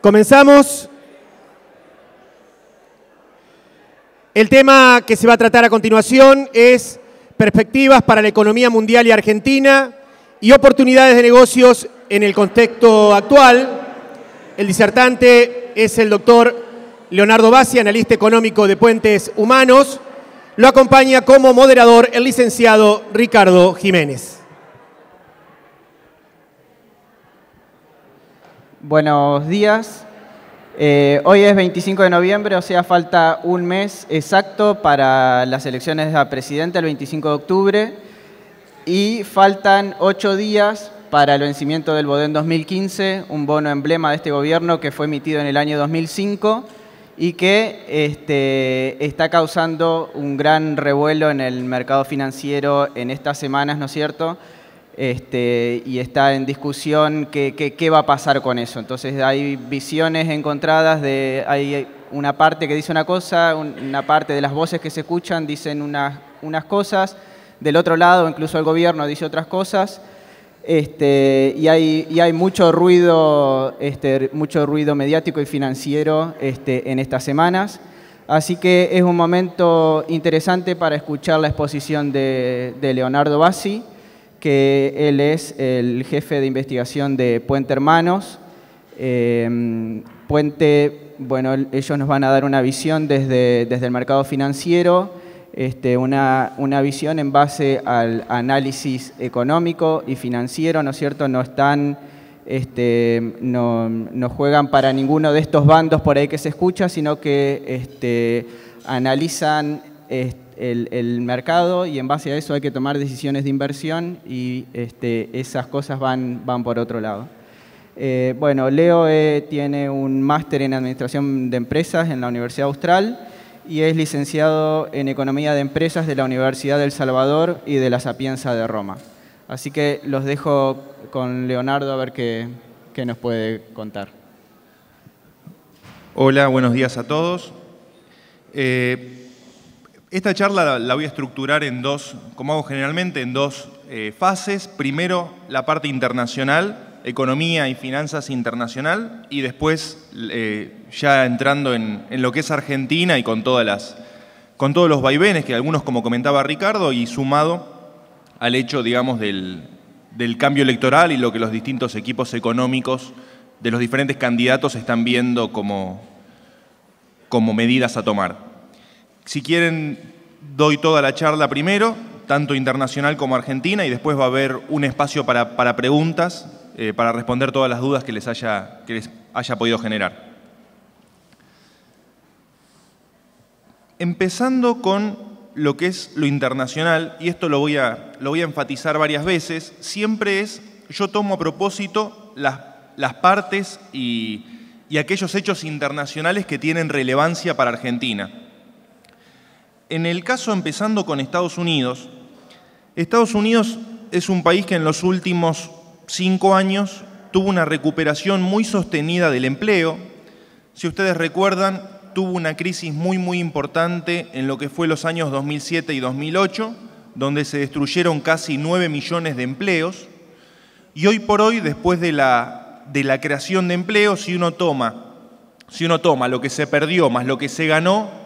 Comenzamos. El tema que se va a tratar a continuación es perspectivas para la economía mundial y argentina y oportunidades de negocios en el contexto actual. El disertante es el doctor Leonardo Bassi, analista económico de Puentes Humanos. Lo acompaña como moderador el licenciado Ricardo Jiménez. Buenos días. Hoy es 25 de noviembre, o sea, falta un mes exacto para las elecciones a presidente, el 25 de octubre. Y faltan 8 días para el vencimiento del Bodén 2015, un bono emblema de este gobierno que fue emitido en el año 2005 y que está causando un gran revuelo en el mercado financiero en estas semanas, ¿no es cierto? Y está en discusión qué va a pasar con eso. Entonces hay visiones encontradas, hay una parte que dice una cosa, una parte de las voces que se escuchan dicen unas cosas, del otro lado incluso el gobierno dice otras cosas, y hay mucho ruido mediático y financiero en estas semanas. Así que es un momento interesante para escuchar la exposición de Leonardo Bassi, que él es el jefe de investigación de Puente Hermanos. Puente, bueno, ellos nos van a dar una visión desde el mercado financiero, una visión en base al análisis económico y financiero, ¿no es cierto? No juegan para ninguno de estos bandos por ahí que se escucha, sino que analizan el mercado y en base a eso hay que tomar decisiones de inversión y esas cosas van por otro lado. Bueno, Leo tiene un máster en Administración de Empresas en la Universidad Austral y es licenciado en Economía de Empresas de la Universidad del Salvador y de la Sapienza de Roma. Así que los dejo con Leonardo a ver qué nos puede contar. Hola, buenos días a todos. Esta charla la voy a estructurar en dos, como hago generalmente, en dos fases. Primero, la parte internacional, economía y finanzas internacional, y después ya entrando en lo que es Argentina y con todos los vaivenes, que algunos, como comentaba Ricardo, y sumado al hecho, digamos, del cambio electoral y lo que los distintos equipos económicos de los diferentes candidatos están viendo como medidas a tomar. Si quieren, doy toda la charla primero, tanto internacional como argentina, y después va a haber un espacio para preguntas, para responder todas las dudas que les haya podido generar. Empezando con lo que es lo internacional, y esto lo voy a enfatizar varias veces, siempre yo tomo a propósito las partes y aquellos hechos internacionales que tienen relevancia para Argentina. En el caso, empezando con Estados Unidos es un país que en los últimos 5 años tuvo una recuperación muy sostenida del empleo. Si ustedes recuerdan, tuvo una crisis muy importante en lo que fue los años 2007 y 2008, donde se destruyeron casi 9 millones de empleos. Y hoy por hoy, después de la creación de empleo, si uno toma lo que se perdió más lo que se ganó,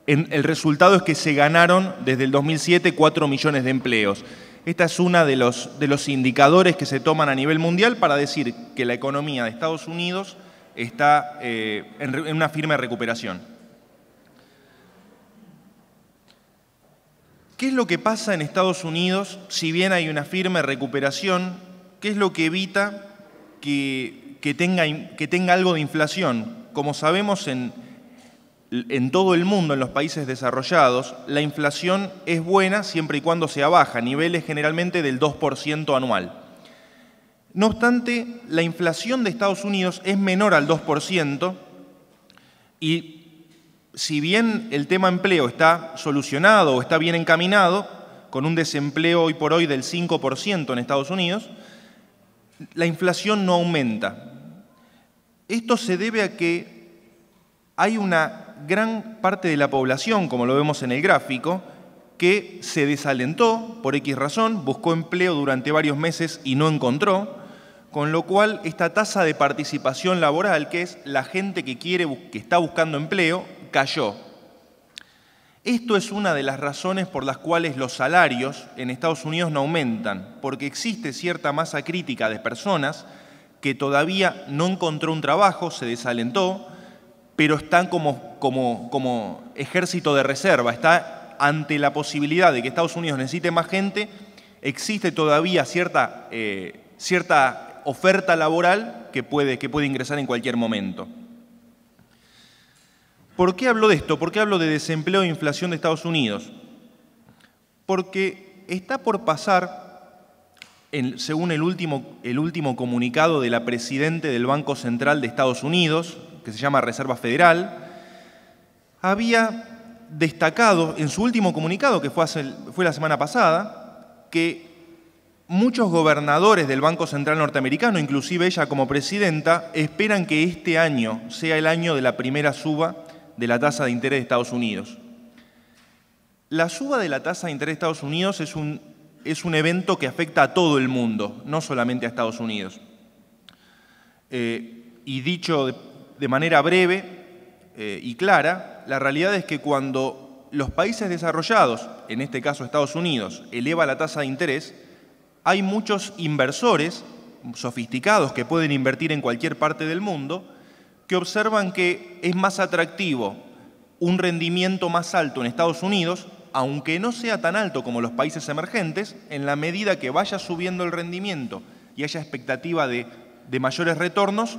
el resultado es que se ganaron desde el 2007 4 millones de empleos. Esta es una de los indicadores que se toman a nivel mundial para decir que la economía de Estados Unidos está en una firme recuperación. ¿Qué es lo que pasa en Estados Unidos si bien hay una firme recuperación? ¿Qué es lo que evita que tenga algo de inflación? Como sabemos, en todo el mundo, en los países desarrollados, la inflación es buena siempre y cuando sea baja, niveles generalmente del 2% anual. No obstante, la inflación de Estados Unidos es menor al 2% y si bien el tema empleo está solucionado o está bien encaminado, con un desempleo hoy por hoy del 5% en Estados Unidos, la inflación no aumenta. Esto se debe a que hay una gran parte de la población, como lo vemos en el gráfico, que se desalentó por X razón, buscó empleo durante varios meses y no encontró, con lo cual esta tasa de participación laboral, que es la gente que está buscando empleo, cayó. Esto es una de las razones por las cuales los salarios en Estados Unidos no aumentan, porque existe cierta masa crítica de personas que todavía no encontró un trabajo, se desalentó, pero están como ejército de reserva, está ante la posibilidad de que Estados Unidos necesite más gente, existe todavía cierta oferta laboral que puede ingresar en cualquier momento. ¿Por qué hablo de esto? ¿Por qué hablo de desempleo e inflación de Estados Unidos? Porque está por pasar, según el último comunicado de la presidenta del Banco Central de Estados Unidos, que se llama Reserva Federal, había destacado en su último comunicado, que fue la semana pasada, que muchos gobernadores del Banco Central norteamericano, inclusive ella como presidenta, esperan que este año sea el año de la primera suba de la tasa de interés de Estados Unidos. La suba de la tasa de interés de Estados Unidos es un evento que afecta a todo el mundo, no solamente a Estados Unidos. Y dicho de manera breve y clara, la realidad es que cuando los países desarrollados, en este caso Estados Unidos, eleva la tasa de interés, hay muchos inversores sofisticados que pueden invertir en cualquier parte del mundo que observan que es más atractivo un rendimiento más alto en Estados Unidos, aunque no sea tan alto como los países emergentes, en la medida que vaya subiendo el rendimiento y haya expectativa de mayores retornos,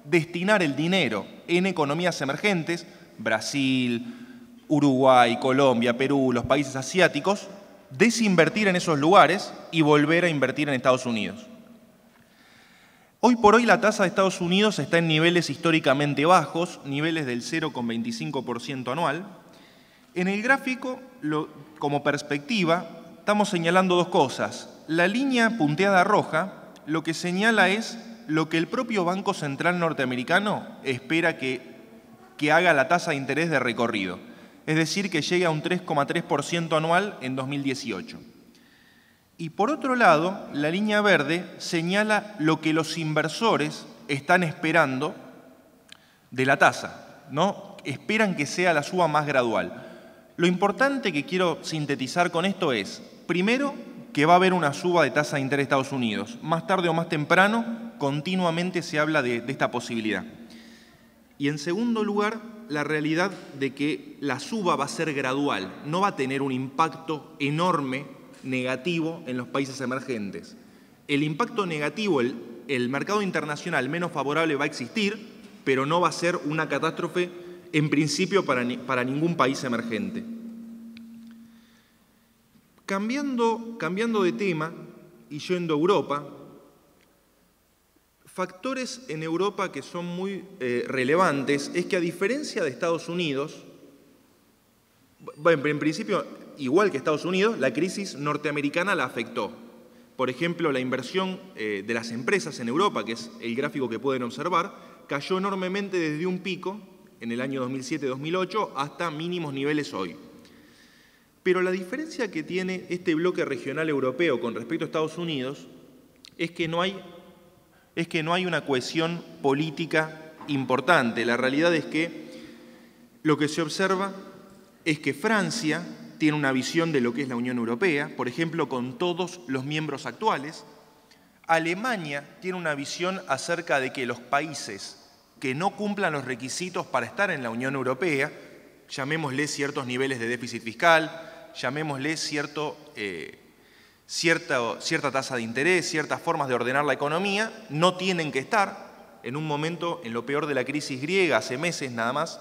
destinar el dinero en economías emergentes, Brasil, Uruguay, Colombia, Perú, los países asiáticos, desinvertir en esos lugares y volver a invertir en Estados Unidos. Hoy por hoy la tasa de Estados Unidos está en niveles históricamente bajos, niveles del 0,25% anual. En el gráfico, como perspectiva, estamos señalando dos cosas. La línea punteada roja lo que señala es lo que el propio Banco Central norteamericano espera que haga la tasa de interés de recorrido, es decir, que llegue a un 3,3% anual en 2018. Y por otro lado, la línea verde señala lo que los inversores están esperando de la tasa, ¿no? Esperan que sea la suba más gradual. Lo importante que quiero sintetizar con esto es, primero, que va a haber una suba de tasa de interés de Estados Unidos. Más tarde o más temprano, continuamente se habla de esta posibilidad. Y en segundo lugar, la realidad de que la suba va a ser gradual, no va a tener un impacto enorme negativo en los países emergentes. El impacto negativo, el mercado internacional menos favorable va a existir, pero no va a ser una catástrofe en principio para ningún país emergente. Cambiando de tema y yendo a Europa, factores en Europa que son muy relevantes es que a diferencia de Estados Unidos, bueno, en principio, igual que Estados Unidos, la crisis norteamericana la afectó. Por ejemplo, la inversión de las empresas en Europa, que es el gráfico que pueden observar, cayó enormemente desde un pico en el año 2007-2008 hasta mínimos niveles hoy. Pero la diferencia que tiene este bloque regional europeo con respecto a Estados Unidos es que no hay una cohesión política importante. La realidad es que lo que se observa es que Francia tiene una visión de lo que es la Unión Europea, por ejemplo, con todos los miembros actuales. Alemania tiene una visión acerca de que los países que no cumplan los requisitos para estar en la Unión Europea, llamémosle ciertos niveles de déficit fiscal, llamémosle cierta tasa de interés, ciertas formas de ordenar la economía, no tienen que estar. En un momento, en lo peor de la crisis griega, hace meses nada más,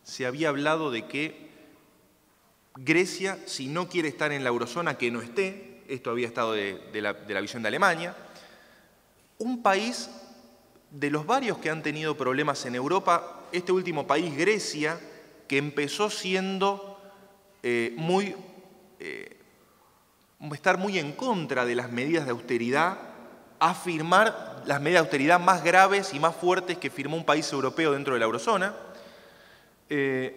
se había hablado de que Grecia, si no quiere estar en la eurozona, que no esté. Esto había estado de la visión de Alemania. Un país de los varios que han tenido problemas en Europa, este último país, Grecia, que empezó siendo estar muy en contra de las medidas de austeridad, a firmar las medidas de austeridad más graves y más fuertes que firmó un país europeo dentro de la eurozona. Es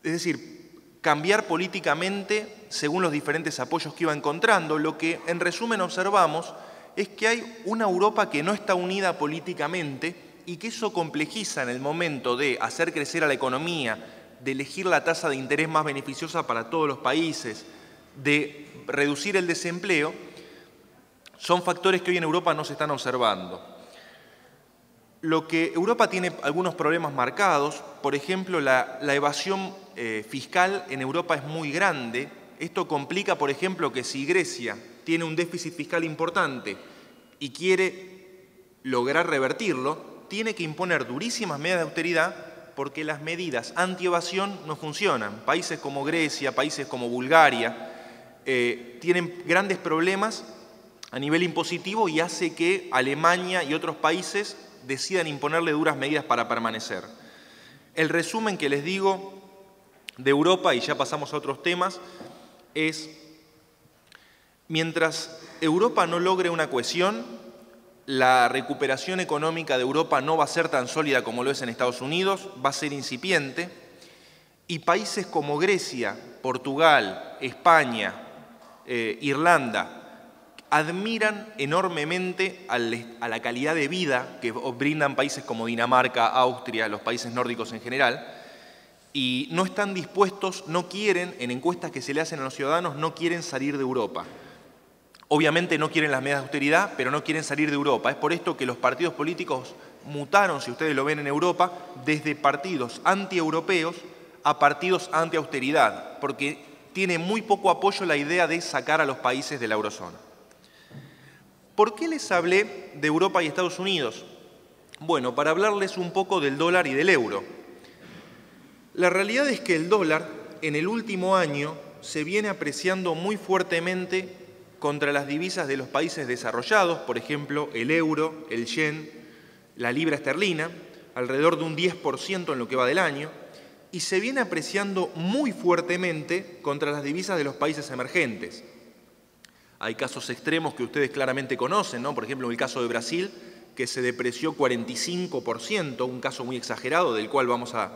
decir, cambiar políticamente según los diferentes apoyos que iba encontrando. Lo que en resumen observamos es que hay una Europa que no está unida políticamente y que eso complejiza en el momento de hacer crecer a la economía, de elegir la tasa de interés más beneficiosa para todos los países, de reducir el desempleo. Son factores que hoy en Europa no se están observando. Lo que Europa tiene algunos problemas marcados, por ejemplo, la evasión fiscal en Europa es muy grande. Esto complica, por ejemplo, que si Grecia tiene un déficit fiscal importante y quiere lograr revertirlo, tiene que imponer durísimas medidas de austeridad porque las medidas anti-evasión no funcionan. Países como Grecia, países como Bulgaria, tienen grandes problemas a nivel impositivo y hace que Alemania y otros países decidan imponerle duras medidas para permanecer. El resumen que les digo de Europa, y ya pasamos a otros temas, es: mientras Europa no logre una cohesión, la recuperación económica de Europa no va a ser tan sólida como lo es en Estados Unidos, va a ser incipiente, y países como Grecia, Portugal, España, Irlanda, admiran enormemente a la calidad de vida que brindan países como Dinamarca, Austria, los países nórdicos en general, y no están dispuestos, no quieren, en encuestas que se le hacen a los ciudadanos, no quieren salir de Europa. Obviamente no quieren las medidas de austeridad, pero no quieren salir de Europa. Es por esto que los partidos políticos mutaron, si ustedes lo ven en Europa, desde partidos antieuropeos a partidos antiausteridad, porque tiene muy poco apoyo la idea de sacar a los países de la eurozona. ¿Por qué les hablé de Europa y Estados Unidos? Bueno, para hablarles un poco del dólar y del euro. La realidad es que el dólar en el último año se viene apreciando muy fuertemente contra las divisas de los países desarrollados, por ejemplo, el euro, el yen, la libra esterlina, alrededor de un 10% en lo que va del año, y se viene apreciando muy fuertemente contra las divisas de los países emergentes. Hay casos extremos que ustedes claramente conocen, ¿no? Por ejemplo, el caso de Brasil, que se depreció 45%, un caso muy exagerado, del cual vamos a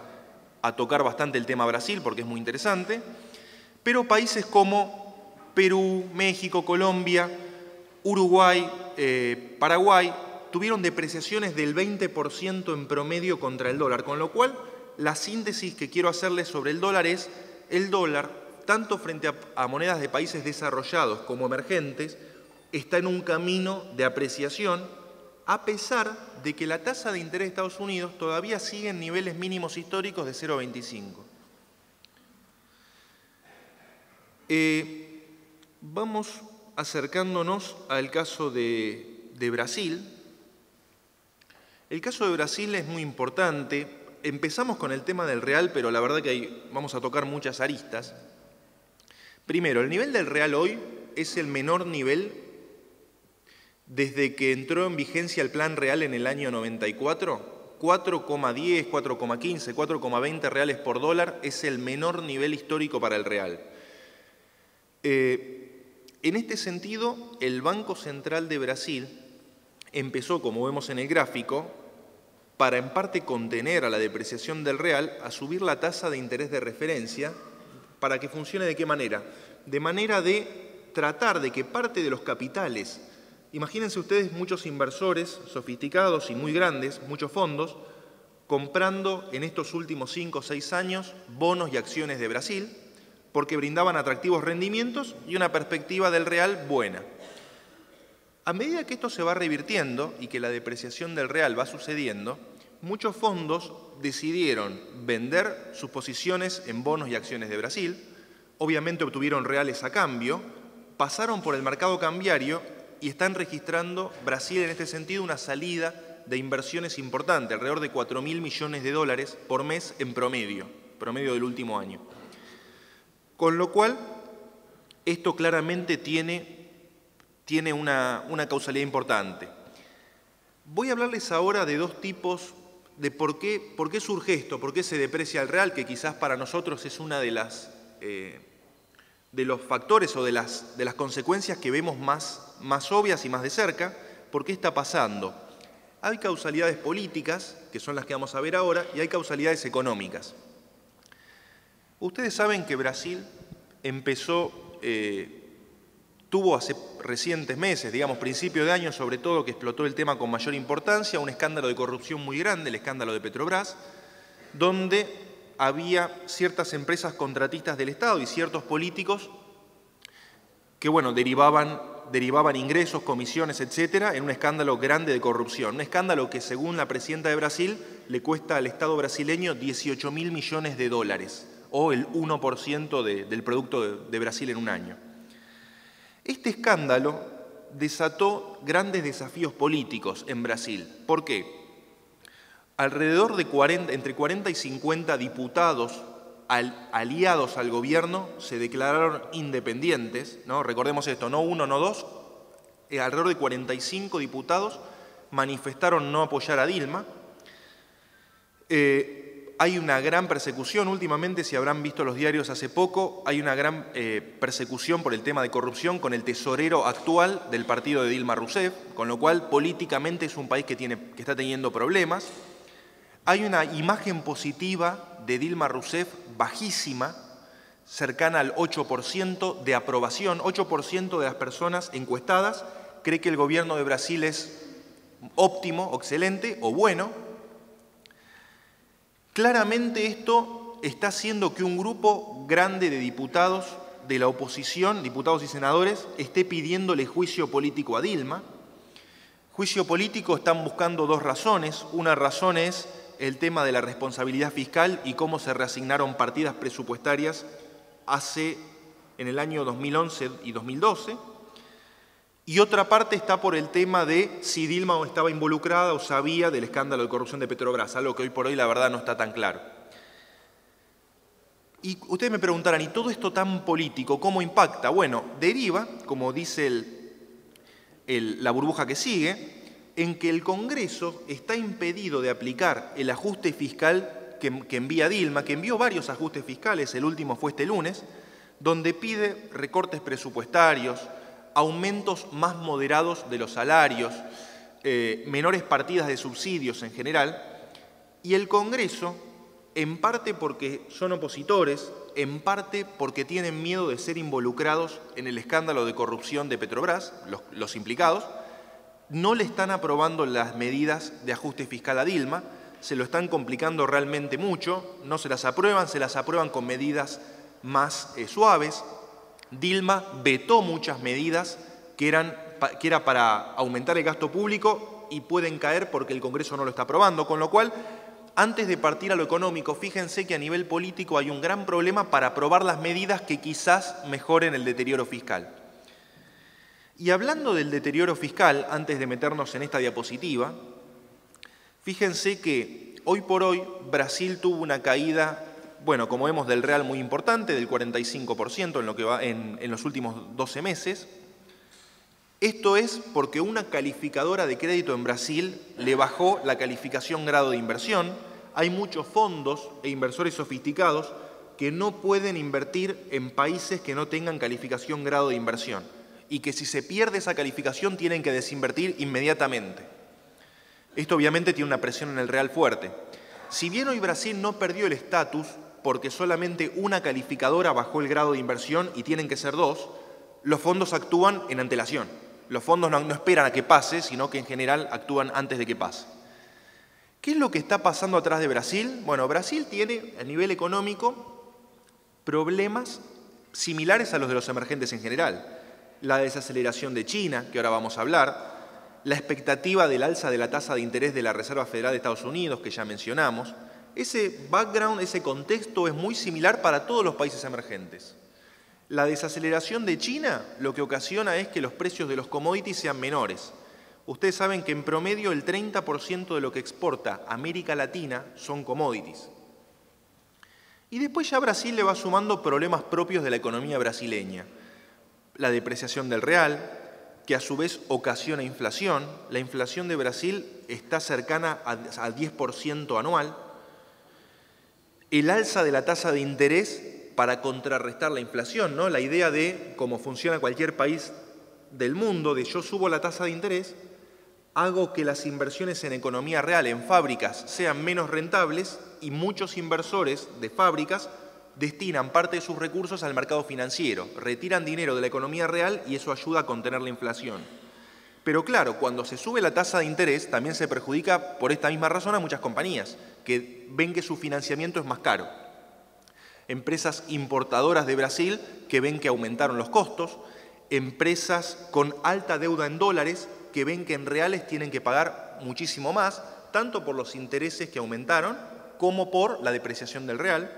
tocar bastante el tema Brasil, porque es muy interesante. Pero países como Perú, México, Colombia, Uruguay, Paraguay, tuvieron depreciaciones del 20% en promedio contra el dólar, con lo cual la síntesis que quiero hacerles sobre el dólar es: el dólar, tanto frente a monedas de países desarrollados como emergentes, está en un camino de apreciación, a pesar de que la tasa de interés de Estados Unidos todavía sigue en niveles mínimos históricos de 0,25. Vamos acercándonos al caso de Brasil. El caso de Brasil es muy importante. Empezamos con el tema del real, pero la verdad que ahí vamos a tocar muchas aristas. Primero, el nivel del real hoy es el menor nivel desde que entró en vigencia el plan real en el año 94. 4,10, 4,15, 4,20 reales por dólar es el menor nivel histórico para el real. En este sentido, el Banco Central de Brasil empezó, como vemos en el gráfico, para en parte contener a la depreciación del real, a subir la tasa de interés de referencia. ¿Para que funcione de qué manera? De manera de tratar de que parte de los capitales, imagínense ustedes muchos inversores sofisticados y muy grandes, muchos fondos, comprando en estos últimos 5 o 6 años bonos y acciones de Brasil, porque brindaban atractivos rendimientos y una perspectiva del real buena. A medida que esto se va revirtiendo y que la depreciación del real va sucediendo, muchos fondos decidieron vender sus posiciones en bonos y acciones de Brasil, obviamente obtuvieron reales a cambio, pasaron por el mercado cambiario y están registrando Brasil en este sentido una salida de inversiones importante, alrededor de 4.000 millones de dólares por mes en promedio del último año. Con lo cual, esto claramente tiene una causalidad importante. Voy a hablarles ahora de dos tipos de por qué surge esto, por qué se deprecia el real, que quizás para nosotros es una de los factores o de las consecuencias que vemos más obvias y más de cerca. ¿Por qué está pasando? Hay causalidades políticas, que son las que vamos a ver ahora, y hay causalidades económicas. Ustedes saben que Brasil empezó tuvo hace recientes meses, digamos principio de año sobre todo, que explotó el tema con mayor importancia, un escándalo de corrupción muy grande, el escándalo de Petrobras, donde había ciertas empresas contratistas del Estado y ciertos políticos que, bueno, derivaban ingresos, comisiones, etcétera, en un escándalo grande de corrupción. Un escándalo que, según la presidenta de Brasil, le cuesta al Estado brasileño 18.000 millones de dólares, o el 1% del producto de Brasil en un año. Este escándalo desató grandes desafíos políticos en Brasil. ¿Por qué? Alrededor de entre 40 y 50 diputados aliados al gobierno se declararon independientes, ¿no? Recordemos esto, no uno, no dos, alrededor de 45 diputados manifestaron no apoyar a Dilma. Hay una gran persecución, últimamente, si habrán visto los diarios hace poco, hay una gran persecución por el tema de corrupción con el tesorero actual del partido de Dilma Rousseff, con lo cual políticamente es un país que está teniendo problemas. Hay una imagen positiva de Dilma Rousseff bajísima, cercana al 8% de aprobación. 8% de las personas encuestadas cree que el gobierno de Brasil es óptimo, excelente o bueno. Claramente esto está haciendo que un grupo grande de diputados de la oposición, diputados y senadores, esté pidiéndole juicio político a Dilma. Juicio político están buscando dos razones. Una razón es el tema de la responsabilidad fiscal y cómo se reasignaron partidas presupuestarias en el año 2011 y 2012. Y otra parte está por el tema de si Dilma estaba involucrada o sabía del escándalo de corrupción de Petrobras, algo que hoy por hoy la verdad no está tan claro. Y ustedes me preguntarán, ¿y todo esto tan político cómo impacta? Bueno, deriva, como dice la burbuja que sigue, en que el Congreso está impedido de aplicar el ajuste fiscal que envía Dilma, que envió varios ajustes fiscales, el último fue este lunes, donde pide recortes presupuestarios, aumentos más moderados de los salarios, menores partidas de subsidios en general, y el Congreso, en parte porque son opositores, en parte porque tienen miedo de ser involucrados en el escándalo de corrupción de Petrobras, los implicados, no le están aprobando las medidas de ajuste fiscal a Dilma, se lo están complicando realmente mucho, no se las aprueban con medidas más suaves. Dilma vetó muchas medidas que era para aumentar el gasto público y pueden caer porque el Congreso no lo está aprobando, con lo cual, antes de partir a lo económico, fíjense que a nivel político hay un gran problema para aprobar las medidas que quizás mejoren el deterioro fiscal. Y hablando del deterioro fiscal, antes de meternos en esta diapositiva, fíjense que hoy por hoy Brasil tuvo una caída, bueno, como vemos, del real muy importante, del 45% en lo que va en los últimos 12 meses. Esto es porque una calificadora de crédito en Brasil le bajó la calificación grado de inversión. Hay muchos fondos e inversores sofisticados que no pueden invertir en países que no tengan calificación grado de inversión y que si se pierde esa calificación tienen que desinvertir inmediatamente. Esto obviamente tiene una presión en el real fuerte. Si bien hoy Brasil no perdió el estatus porque solamente una calificadora bajó el grado de inversión y tienen que ser dos, los fondos actúan en antelación. Los fondos no esperan a que pase, sino que en general actúan antes de que pase. ¿Qué es lo que está pasando atrás de Brasil? Bueno, Brasil tiene a nivel económico problemas similares a los de los emergentes en general. La desaceleración de China, que ahora vamos a hablar, la expectativa del alza de la tasa de interés de la Reserva Federal de Estados Unidos, que ya mencionamos. Ese background, ese contexto es muy similar para todos los países emergentes. La desaceleración de China lo que ocasiona es que los precios de los commodities sean menores. Ustedes saben que en promedio el 30% de lo que exporta América Latina son commodities. Y después ya Brasil le va sumando problemas propios de la economía brasileña. La depreciación del real, que a su vez ocasiona inflación. La inflación de Brasil está cercana al 10% anual. El alza de la tasa de interés para contrarrestar la inflación, ¿no? La idea de cómo funciona cualquier país del mundo, de yo subo la tasa de interés, hago que las inversiones en economía real, en fábricas, sean menos rentables y muchos inversores de fábricas destinan parte de sus recursos al mercado financiero, retiran dinero de la economía real y eso ayuda a contener la inflación. Pero claro, cuando se sube la tasa de interés, también se perjudica por esta misma razón a muchas compañías, que ven que su financiamiento es más caro. Empresas importadoras de Brasil que ven que aumentaron los costos, empresas con alta deuda en dólares que ven que en reales tienen que pagar muchísimo más, tanto por los intereses que aumentaron como por la depreciación del real.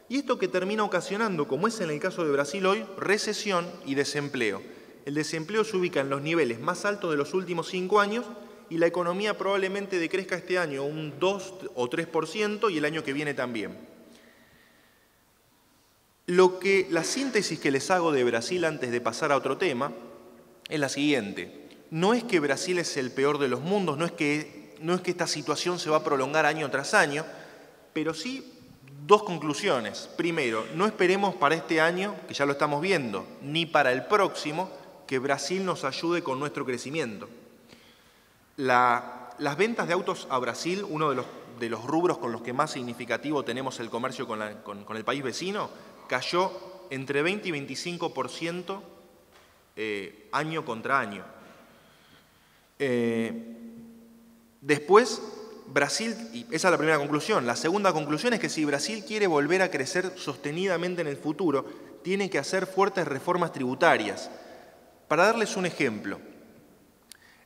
Y esto que termina ocasionando, como es en el caso de Brasil hoy, recesión y desempleo. El desempleo se ubica en los niveles más altos de los últimos 5 años y la economía probablemente decrezca este año un 2 o 3% y el año que viene también. La síntesis que les hago de Brasil antes de pasar a otro tema es la siguiente. No es que Brasil es el peor de los mundos, no es que esta situación se va a prolongar año tras año, pero sí dos conclusiones. Primero, no esperemos para este año, que ya lo estamos viendo, ni para el próximo, que Brasil nos ayude con nuestro crecimiento. Las ventas de autos a Brasil, uno de los rubros con los que más significativo tenemos el comercio con el país vecino, cayó entre 20 y 25% año contra año. Después, Brasil, y esa es la primera conclusión. La segunda conclusión es que si Brasil quiere volver a crecer sostenidamente en el futuro, tiene que hacer fuertes reformas tributarias. Para darles un ejemplo,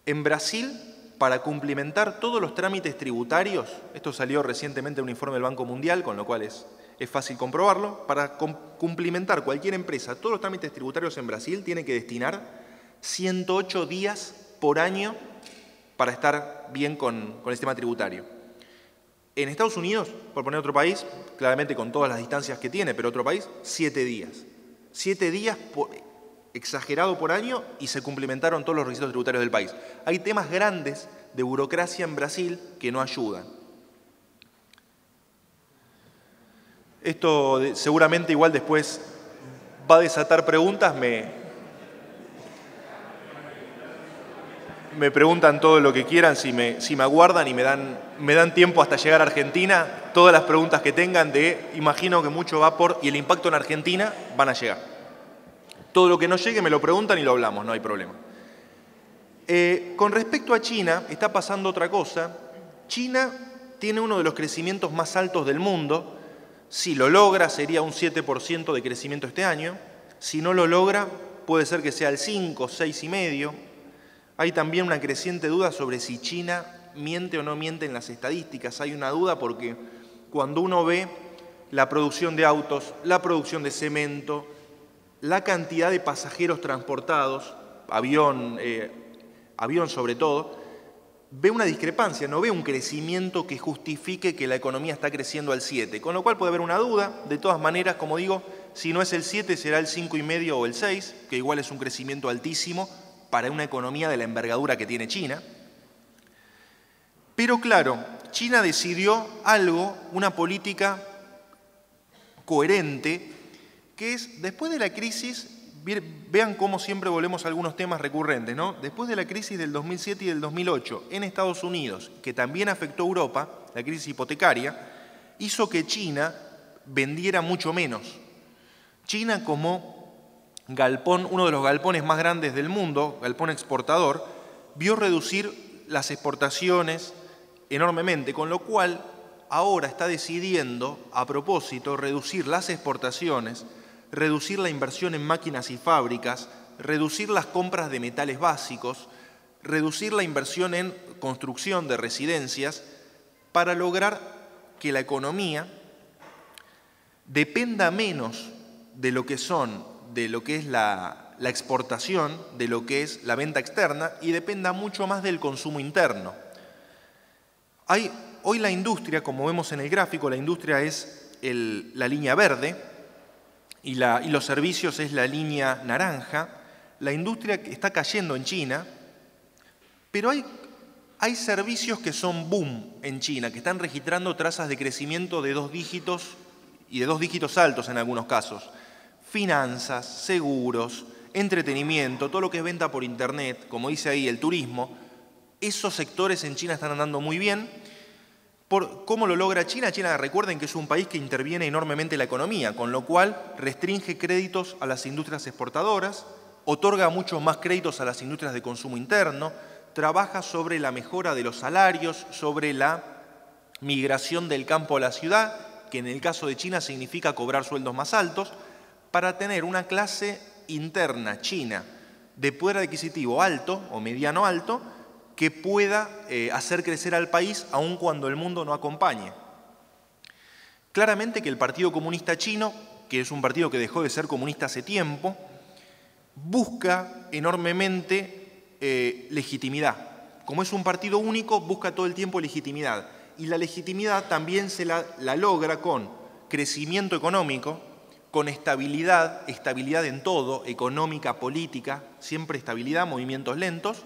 en Brasil, para cumplimentar todos los trámites tributarios, esto salió recientemente en un informe del Banco Mundial, con lo cual es fácil comprobarlo, para cumplimentar cualquier empresa todos los trámites tributarios en Brasil tiene que destinar 108 días por año para estar bien con el sistema tributario. En Estados Unidos, por poner otro país, claramente con todas las distancias que tiene, pero otro país, 7 días. 7 días exagerado por año y se cumplimentaron todos los requisitos tributarios del país. Hay temas grandes de burocracia en Brasil que no ayudan. Esto seguramente igual después va a desatar preguntas, me preguntan todo lo que quieran, si me aguardan y me dan tiempo hasta llegar a Argentina, todas las preguntas que tengan imagino que mucho va por, y el impacto en Argentina, van a llegar. Todo lo que no llegue me lo preguntan y lo hablamos, no hay problema. Con respecto a China, está pasando otra cosa. China tiene uno de los crecimientos más altos del mundo. Si lo logra, sería un 7% de crecimiento este año. Si no lo logra, puede ser que sea el 5, 6,5%. Hay también una creciente duda sobre si China miente o no miente en las estadísticas. Hay una duda porque cuando uno ve la producción de autos, la producción de cemento, la cantidad de pasajeros transportados, avión sobre todo, ve una discrepancia, no ve un crecimiento que justifique que la economía está creciendo al 7%, con lo cual puede haber una duda. De todas maneras, como digo, si no es el 7, será el 5,5 o el 6, que igual es un crecimiento altísimo para una economía de la envergadura que tiene China. Pero claro, China decidió algo, una política coherente, que es, después de la crisis, vean cómo siempre volvemos a algunos temas recurrentes, ¿no? Después de la crisis del 2007 y del 2008 en Estados Unidos, que también afectó a Europa, la crisis hipotecaria, hizo que China vendiera mucho menos. China, como galpón, uno de los galpones más grandes del mundo, galpón exportador, vio reducir las exportaciones enormemente, con lo cual ahora está decidiendo, a propósito, reducir las exportaciones, reducir la inversión en máquinas y fábricas, reducir las compras de metales básicos, reducir la inversión en construcción de residencias, para lograr que la economía dependa menos de lo que es la exportación, de lo que es la venta externa, y dependa mucho más del consumo interno. Hoy la industria, como vemos en el gráfico, la industria es la línea verde y los servicios es la línea naranja. La industria está cayendo en China, pero hay servicios que son boom en China, que están registrando tasas de crecimiento de 2 dígitos y de 2 dígitos altos en algunos casos. Finanzas, seguros, entretenimiento, todo lo que es venta por internet, como dice ahí, el turismo. Esos sectores en China están andando muy bien, ¿Cómo lo logra China? China, recuerden que es un país que interviene enormemente en la economía, con lo cual restringe créditos a las industrias exportadoras, otorga muchos más créditos a las industrias de consumo interno, trabaja sobre la mejora de los salarios, sobre la migración del campo a la ciudad, que en el caso de China significa cobrar sueldos más altos, para tener una clase interna china de poder adquisitivo alto o mediano alto, que pueda hacer crecer al país aun cuando el mundo no acompañe. Claramente que el Partido Comunista Chino, que es un partido que dejó de ser comunista hace tiempo, busca enormemente legitimidad. Como es un partido único, busca todo el tiempo legitimidad. Y la legitimidad también se la logra con crecimiento económico, con estabilidad en todo, económica, política, siempre estabilidad, movimientos lentos,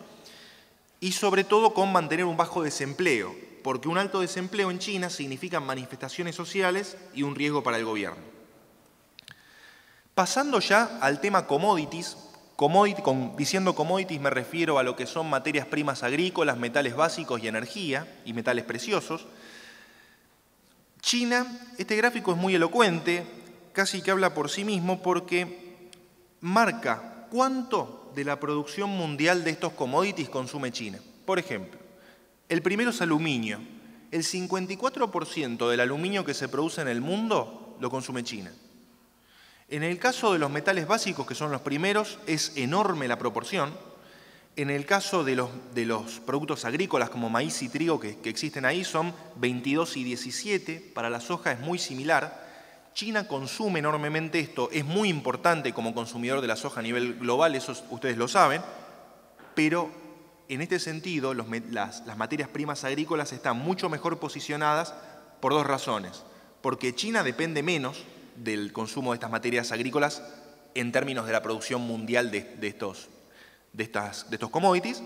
y sobre todo con mantener un bajo desempleo, porque un alto desempleo en China significa manifestaciones sociales y un riesgo para el gobierno. Pasando ya al tema commodities, diciendo commodities me refiero a lo que son materias primas agrícolas, metales básicos y energía, y metales preciosos. China, este gráfico es muy elocuente, casi que habla por sí mismo porque marca cuánto de la producción mundial de estos commodities consume China. Por ejemplo, el primero es aluminio. El 54% del aluminio que se produce en el mundo lo consume China. En el caso de los metales básicos, que son los primeros, es enorme la proporción. En el caso de los productos agrícolas como maíz y trigo que existen ahí son 22 y 17, para la soja es muy similar. China consume enormemente esto, es muy importante como consumidor de la soja a nivel global, eso ustedes lo saben, pero en este sentido las materias primas agrícolas están mucho mejor posicionadas por dos razones. Porque China depende menos del consumo de estas materias agrícolas en términos de la producción mundial de estos commodities.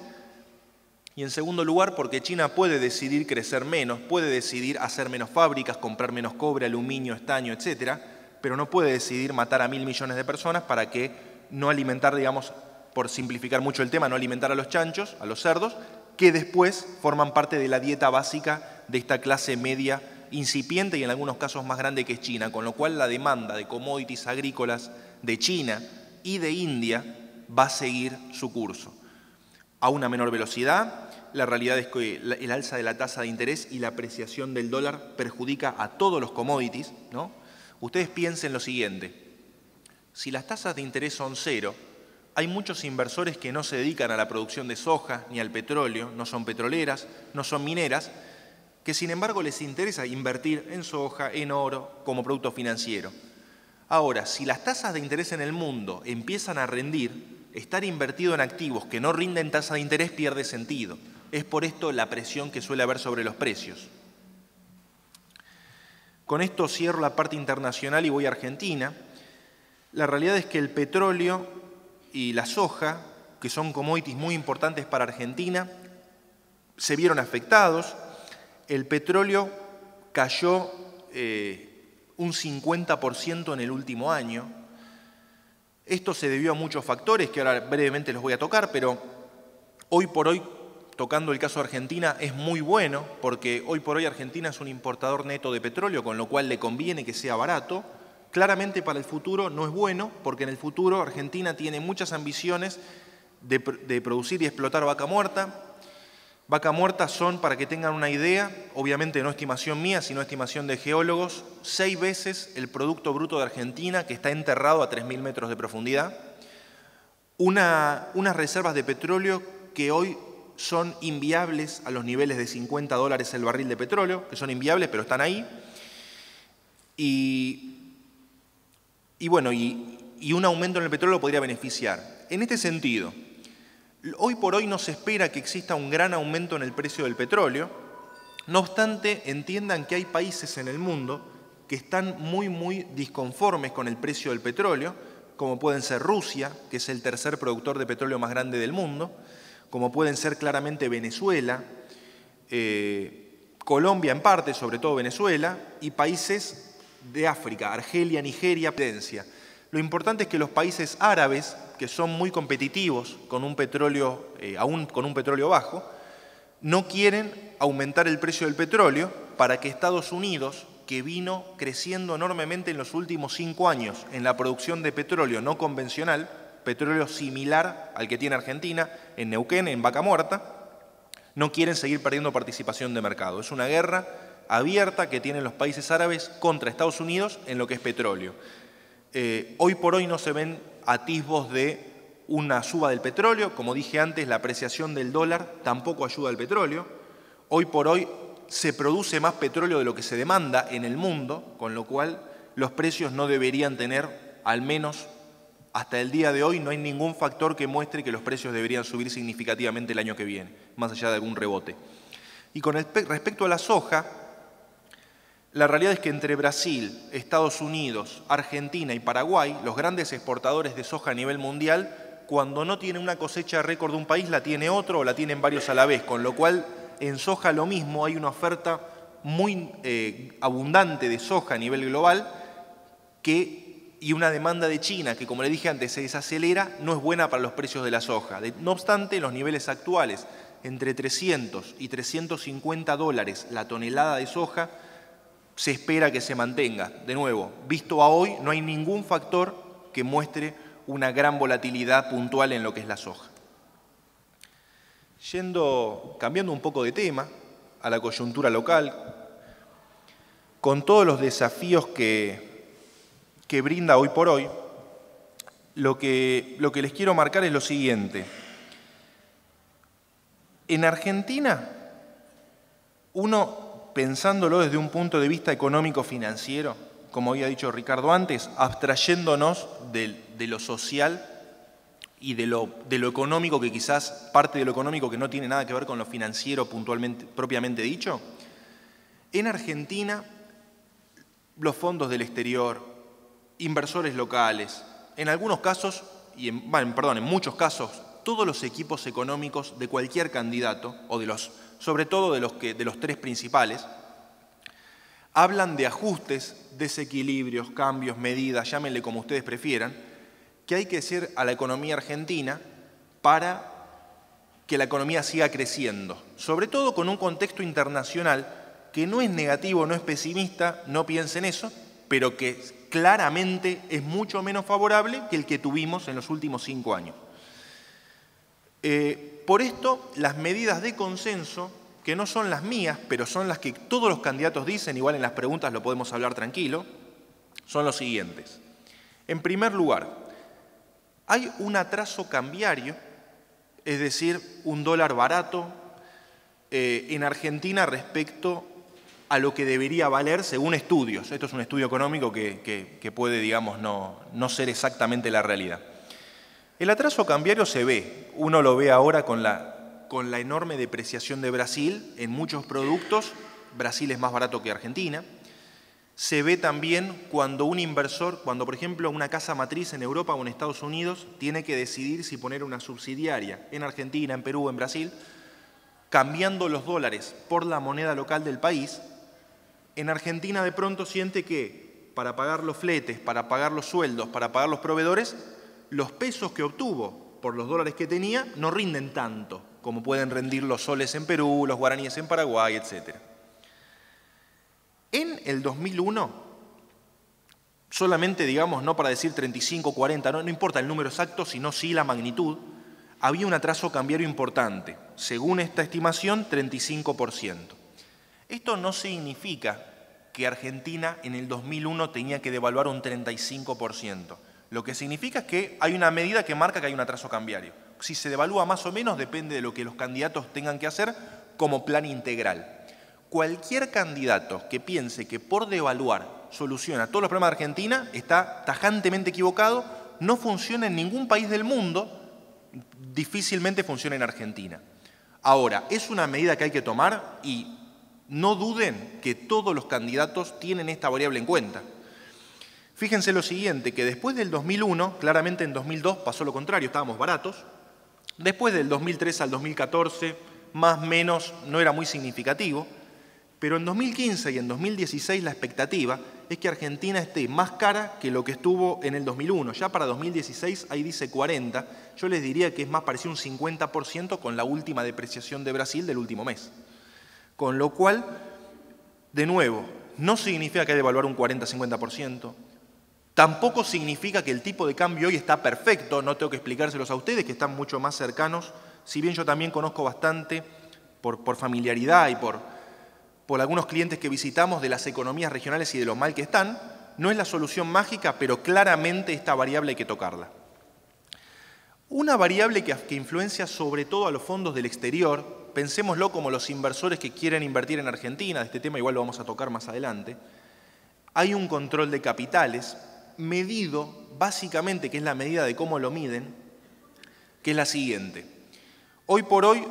Y en segundo lugar, porque China puede decidir crecer menos, puede decidir hacer menos fábricas, comprar menos cobre, aluminio, estaño, etcétera, pero no puede decidir matar a 1.000 millones de personas para que no alimentar, digamos, por simplificar mucho el tema, no alimentar a los chanchos, a los cerdos, que después forman parte de la dieta básica de esta clase media incipiente y en algunos casos más grande que es China, con lo cual la demanda de commodities agrícolas de China y de India va a seguir su curso. A una menor velocidad. La realidad es que el alza de la tasa de interés y la apreciación del dólar perjudica a todos los commodities, ¿no? Ustedes piensen lo siguiente, si las tasas de interés son cero, hay muchos inversores que no se dedican a la producción de soja ni al petróleo, no son petroleras, no son mineras, que sin embargo les interesa invertir en soja, en oro, como producto financiero. Ahora, si las tasas de interés en el mundo empiezan a rendir, estar invertido en activos que no rinden tasa de interés pierde sentido. Es por esto la presión que suele haber sobre los precios. Con esto cierro la parte internacional y voy a Argentina. La realidad es que el petróleo y la soja, que son commodities muy importantes para Argentina, se vieron afectados. El petróleo cayó un 50% en el último año. Esto se debió a muchos factores que ahora brevemente los voy a tocar, pero hoy por hoy, tocando el caso de Argentina, es muy bueno porque hoy por hoy Argentina es un importador neto de petróleo, con lo cual le conviene que sea barato. Claramente para el futuro no es bueno porque en el futuro Argentina tiene muchas ambiciones de producir y explotar vaca muerta. Vaca muerta son, para que tengan una idea, obviamente no estimación mía, sino estimación de geólogos, 6 veces el Producto Bruto de Argentina, que está enterrado a 3.000 metros de profundidad. Unas reservas de petróleo que hoy son inviables a los niveles de $50 el barril de petróleo, que son inviables, pero están ahí. Y un aumento en el petróleo podría beneficiar. En este sentido, hoy por hoy no se espera que exista un gran aumento en el precio del petróleo. No obstante, entiendan que hay países en el mundo que están muy disconformes con el precio del petróleo, como pueden ser Rusia, que es el tercer productor de petróleo más grande del mundo, como pueden ser claramente Venezuela, Colombia en parte, sobre todo Venezuela, y países de África, Argelia, Nigeria, Prudencia. Lo importante es que los países árabes, que son muy competitivos con un petróleo, aún con un petróleo bajo, no quieren aumentar el precio del petróleo para que Estados Unidos, que vino creciendo enormemente en los últimos 5 años en la producción de petróleo no convencional, petróleo similar al que tiene Argentina, en Neuquén, en Vaca Muerta, no quieren seguir perdiendo participación de mercado. Es una guerra abierta que tienen los países árabes contra Estados Unidos en lo que es petróleo. Hoy por hoy no se ven atisbos de una suba del petróleo. Como dije antes, la apreciación del dólar tampoco ayuda al petróleo. Hoy por hoy se produce más petróleo de lo que se demanda en el mundo, con lo cual los precios no deberían tener, al menos hasta el día de hoy, no hay ningún factor que muestre que los precios deberían subir significativamente el año que viene, más allá de algún rebote. Y con respecto a la soja, la realidad es que entre Brasil, Estados Unidos, Argentina y Paraguay, los grandes exportadores de soja a nivel mundial, cuando no tiene una cosecha récord de un país, la tiene otro o la tienen varios a la vez, con lo cual en soja lo mismo, hay una oferta muy abundante de soja a nivel global y una demanda de China que, como le dije antes, se desacelera, no es buena para los precios de la soja. No obstante, los niveles actuales, entre 300 y 350 dólares la tonelada de soja, se espera que se mantenga. De nuevo, visto a hoy, no hay ningún factor que muestre una gran volatilidad puntual en lo que es la soja. Cambiando un poco de tema, a la coyuntura local, con todos los desafíos que brinda hoy por hoy, lo que les quiero marcar es lo siguiente. En Argentina, uno, pensándolo desde un punto de vista económico-financiero, como había dicho Ricardo antes, abstrayéndonos de lo social y de lo económico, que quizás parte de lo económico que no tiene nada que ver con lo financiero propiamente dicho, en Argentina los fondos del exterior, inversores locales, en algunos casos, en muchos casos, todos los equipos económicos de cualquier candidato, o sobre todo de los tres principales, hablan de ajustes, desequilibrios, cambios, medidas, llámenle como ustedes prefieran, que hay que hacer a la economía argentina para que la economía siga creciendo, sobre todo con un contexto internacional que no es negativo, no es pesimista, no piensen eso, pero que claramente es mucho menos favorable que el que tuvimos en los últimos 5 años. Por esto, las medidas de consenso, que no son las mías, pero son las que todos los candidatos dicen, igual en las preguntas lo podemos hablar tranquilo, son los siguientes. En primer lugar, hay un atraso cambiario, es decir, un dólar barato en Argentina respecto a lo que debería valer según estudios. Esto es un estudio económico que puede, digamos, no ser exactamente la realidad. El atraso cambiario se ve, uno lo ve ahora con la enorme depreciación de Brasil en muchos productos. Brasil es más barato que Argentina. Se ve también cuando un inversor, cuando por ejemplo una casa matriz en Europa o en Estados Unidos tiene que decidir si poner una subsidiaria en Argentina, en Perú, en Brasil, cambiando los dólares por la moneda local del país, en Argentina de pronto siente que para pagar los fletes, para pagar los sueldos, para pagar los proveedores, los pesos que obtuvo por los dólares que tenía no rinden tanto como pueden rendir los soles en Perú, los guaraníes en Paraguay, etc. En el 2001, solamente digamos, no para decir 35, 40, no importa el número exacto, sino sí la magnitud, había un atraso cambiario importante, según esta estimación, 35%. Esto no significa que Argentina en el 2001 tenía que devaluar un 35%. Lo que significa es que hay una medida que marca que hay un atraso cambiario. Si se devalúa más o menos depende de lo que los candidatos tengan que hacer como plan integral. Cualquier candidato que piense que por devaluar soluciona todos los problemas de Argentina está tajantemente equivocado, no funciona en ningún país del mundo, difícilmente funciona en Argentina. Ahora, es una medida que hay que tomar y no duden que todos los candidatos tienen esta variable en cuenta. Fíjense lo siguiente, que después del 2001, claramente en 2002 pasó lo contrario, estábamos baratos. Después del 2003 al 2014, más o menos, no era muy significativo. Pero en 2015 y en 2016 la expectativa es que Argentina esté más cara que lo que estuvo en el 2001. Ya para 2016 ahí dice 40, yo les diría que es más parecido un 50% con la última depreciación de Brasil del último mes. Con lo cual, De nuevo, no significa que hay que devaluar un 40-50%. Tampoco significa que el tipo de cambio hoy está perfecto. No tengo que explicárselos a ustedes, que están mucho más cercanos. Si bien yo también conozco bastante, por familiaridad y por algunos clientes que visitamos, de las economías regionales y de lo mal que están, no es la solución mágica, pero claramente esta variable hay que tocarla. Una variable que influencia sobre todo a los fondos del exterior, pensémoslo como los inversores que quieren invertir en Argentina, este tema igual lo vamos a tocar más adelante, hay un control de capitales medido, básicamente, que es la medida de cómo lo miden, que es la siguiente. Hoy por hoy,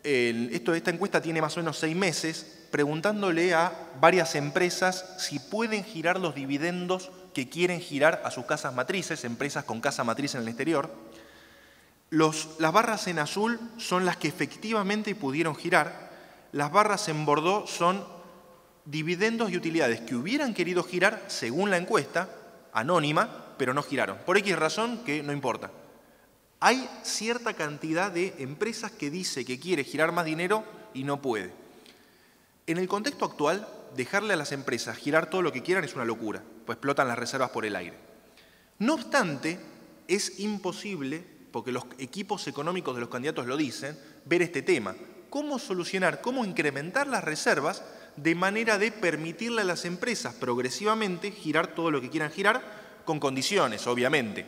esta encuesta tiene más o menos 6 meses, preguntándole a varias empresas si pueden girar los dividendos que quieren girar a sus casas matrices, empresas con casa matriz en el exterior. Las barras en azul son las que efectivamente pudieron girar, las barras en bordó son dividendos y utilidades que hubieran querido girar según la encuesta, anónima, pero no giraron. Por X razón que no importa. Hay cierta cantidad de empresas que dice que quiere girar más dinero y no puede. En el contexto actual, dejarle a las empresas girar todo lo que quieran es una locura, pues explotan las reservas por el aire. No obstante, es imposible, porque los equipos económicos de los candidatos lo dicen, ver este tema. ¿Cómo solucionar, cómo incrementar las reservas de manera de permitirle a las empresas progresivamente girar todo lo que quieran girar con condiciones, obviamente,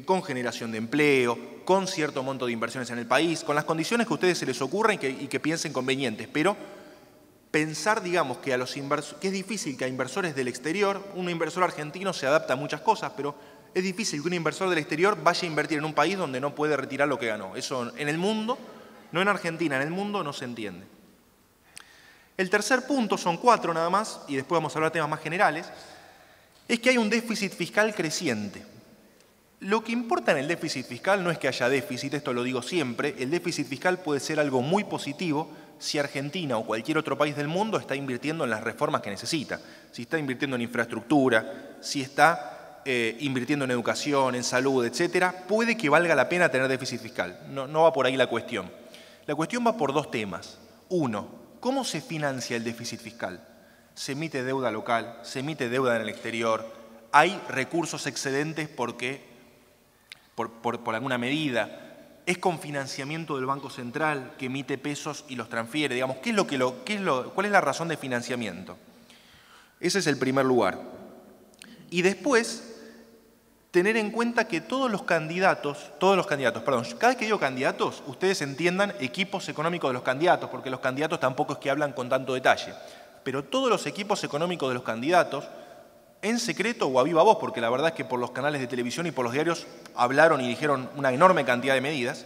con generación de empleo, con cierto monto de inversiones en el país, con las condiciones que a ustedes se les ocurran y que piensen convenientes, pero pensar, digamos, que es difícil que a inversores del exterior, un inversor argentino se adapta a muchas cosas, pero es difícil que un inversor del exterior vaya a invertir en un país donde no puede retirar lo que ganó. Eso en el mundo, no en Argentina, en el mundo no se entiende. El tercer punto, son 4 nada más, y después vamos a hablar de temas más generales, es que hay un déficit fiscal creciente. Lo que importa en el déficit fiscal no es que haya déficit, esto lo digo siempre, el déficit fiscal puede ser algo muy positivo si Argentina o cualquier otro país del mundo está invirtiendo en las reformas que necesita, si está invirtiendo en infraestructura, si está invirtiendo en educación, en salud, etcétera, puede que valga la pena tener déficit fiscal. No va por ahí la cuestión. La cuestión va por 2 temas. Uno, ¿cómo se financia el déficit fiscal? Se emite deuda local, se emite deuda en el exterior, hay recursos excedentes porque, por alguna medida, es con financiamiento del Banco Central que emite pesos y los transfiere, digamos, ¿cuál es la razón de financiamiento? Ese es el primer lugar. Y después, tener en cuenta que cada vez que digo candidatos, ustedes entiendan equipos económicos de los candidatos, porque los candidatos tampoco es que hablan con tanto detalle, pero todos los equipos económicos de los candidatos, en secreto o a viva voz, porque la verdad es que por los canales de televisión y por los diarios hablaron y dijeron una enorme cantidad de medidas,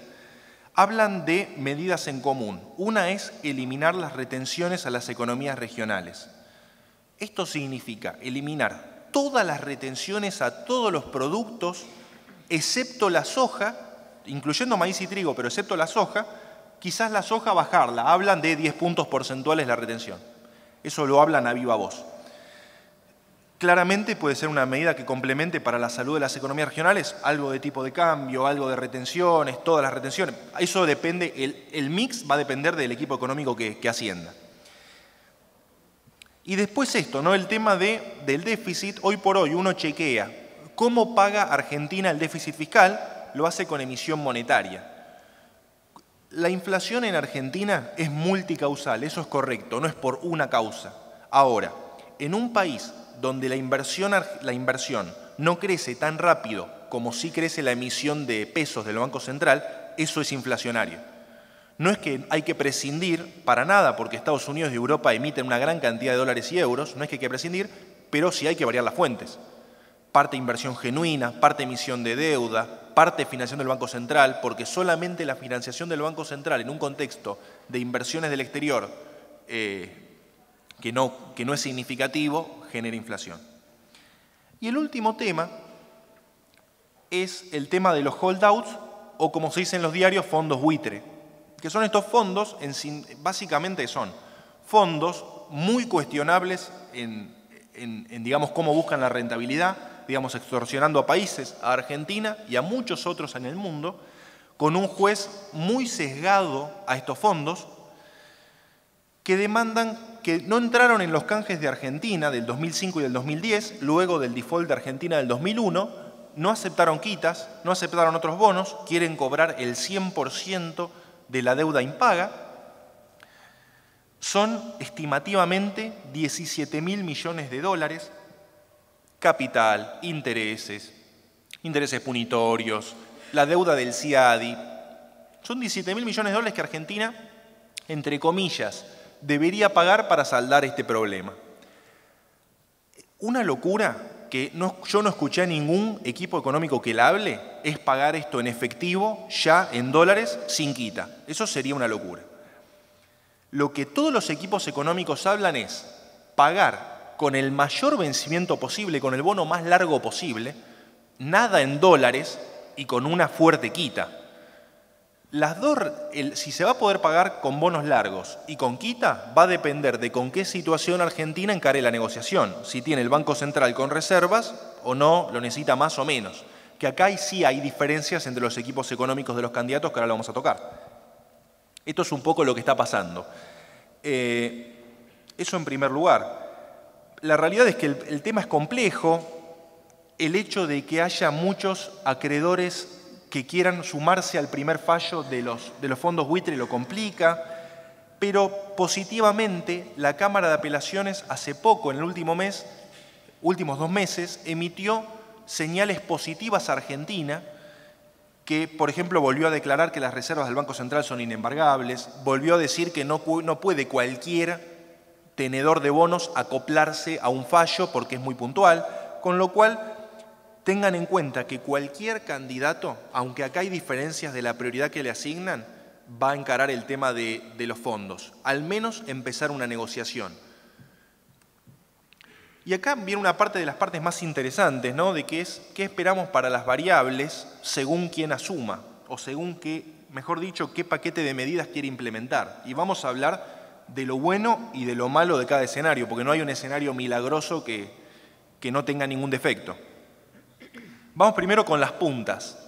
hablan de medidas en común. Una es eliminar las retenciones a las economías regionales. Esto significa eliminar todas las retenciones a todos los productos, excepto la soja, incluyendo maíz y trigo, pero excepto la soja, quizás la soja bajarla. Hablan de 10 puntos porcentuales la retención. Eso lo hablan a viva voz. Claramente puede ser una medida que complemente para la salud de las economías regionales algo de tipo de cambio, algo de retenciones, todas las retenciones. Eso depende, el mix va a depender del equipo económico que ascienda. Y después esto, ¿no? El tema del déficit, hoy por hoy uno chequea cómo paga Argentina el déficit fiscal, lo hace con emisión monetaria. La inflación en Argentina es multicausal, eso es correcto, no es por una causa. Ahora, en un país donde la inversión no crece tan rápido como sí crece la emisión de pesos del Banco Central, eso es inflacionario. No es que hay que prescindir para nada, porque Estados Unidos y Europa emiten una gran cantidad de dólares y euros, no es que hay que prescindir, pero sí hay que variar las fuentes. Parte inversión genuina, parte emisión de deuda, parte financiación del Banco Central, porque solamente la financiación del Banco Central en un contexto de inversiones del exterior que no es significativo, genera inflación. Y el último tema es el tema de los holdouts, o como se dice en los diarios, fondos buitre, que son estos fondos, básicamente son fondos muy cuestionables en digamos, cómo buscan la rentabilidad, digamos, extorsionando a países, a Argentina y a muchos otros en el mundo, con un juez muy sesgado a estos fondos, que demandan que no entraron en los canjes de Argentina del 2005 y del 2010, luego del default de Argentina del 2001, no aceptaron quitas, no aceptaron otros bonos, quieren cobrar el 100% de la deuda impaga. Son estimativamente 17.000 millones de dólares, capital, intereses punitorios, la deuda del CIADI. Son 17.000 millones de dólares que Argentina, entre comillas, debería pagar para saldar este problema. Una locura que yo no escuché a ningún equipo económico que la hable es pagar esto en efectivo, ya en dólares, sin quita. Eso sería una locura. Lo que todos los equipos económicos hablan es pagar con el mayor vencimiento posible, con el bono más largo posible, nada en dólares y con una fuerte quita. Si se va a poder pagar con bonos largos y con quita, va a depender de con qué situación Argentina encare la negociación. Si tiene el Banco Central con reservas o no, lo necesita más o menos. Que acá sí hay diferencias entre los equipos económicos de los candidatos, que ahora lo vamos a tocar. Esto es un poco lo que está pasando. Eso en primer lugar. La realidad es que el tema es complejo. El hecho de que haya muchos acreedores que quieran sumarse al primer fallo de los fondos buitre lo complica, pero positivamente la Cámara de Apelaciones hace poco, en el últimos 2 meses, emitió señales positivas a Argentina, que por ejemplo volvió a declarar que las reservas del Banco Central son inembargables, volvió a decir que no puede cualquier tenedor de bonos acoplarse a un fallo porque es muy puntual, con lo cual tengan en cuenta que cualquier candidato, aunque acá hay diferencias de la prioridad que le asignan, va a encarar el tema de los fondos, al menos empezar una negociación. Y acá viene una parte de las partes más interesantes, ¿no? De qué esperamos para las variables según quién asuma, o según qué, mejor dicho, qué paquete de medidas quiere implementar. Y vamos a hablar de lo bueno y de lo malo de cada escenario, porque no hay un escenario milagroso que no tenga ningún defecto. Vamos primero con las puntas.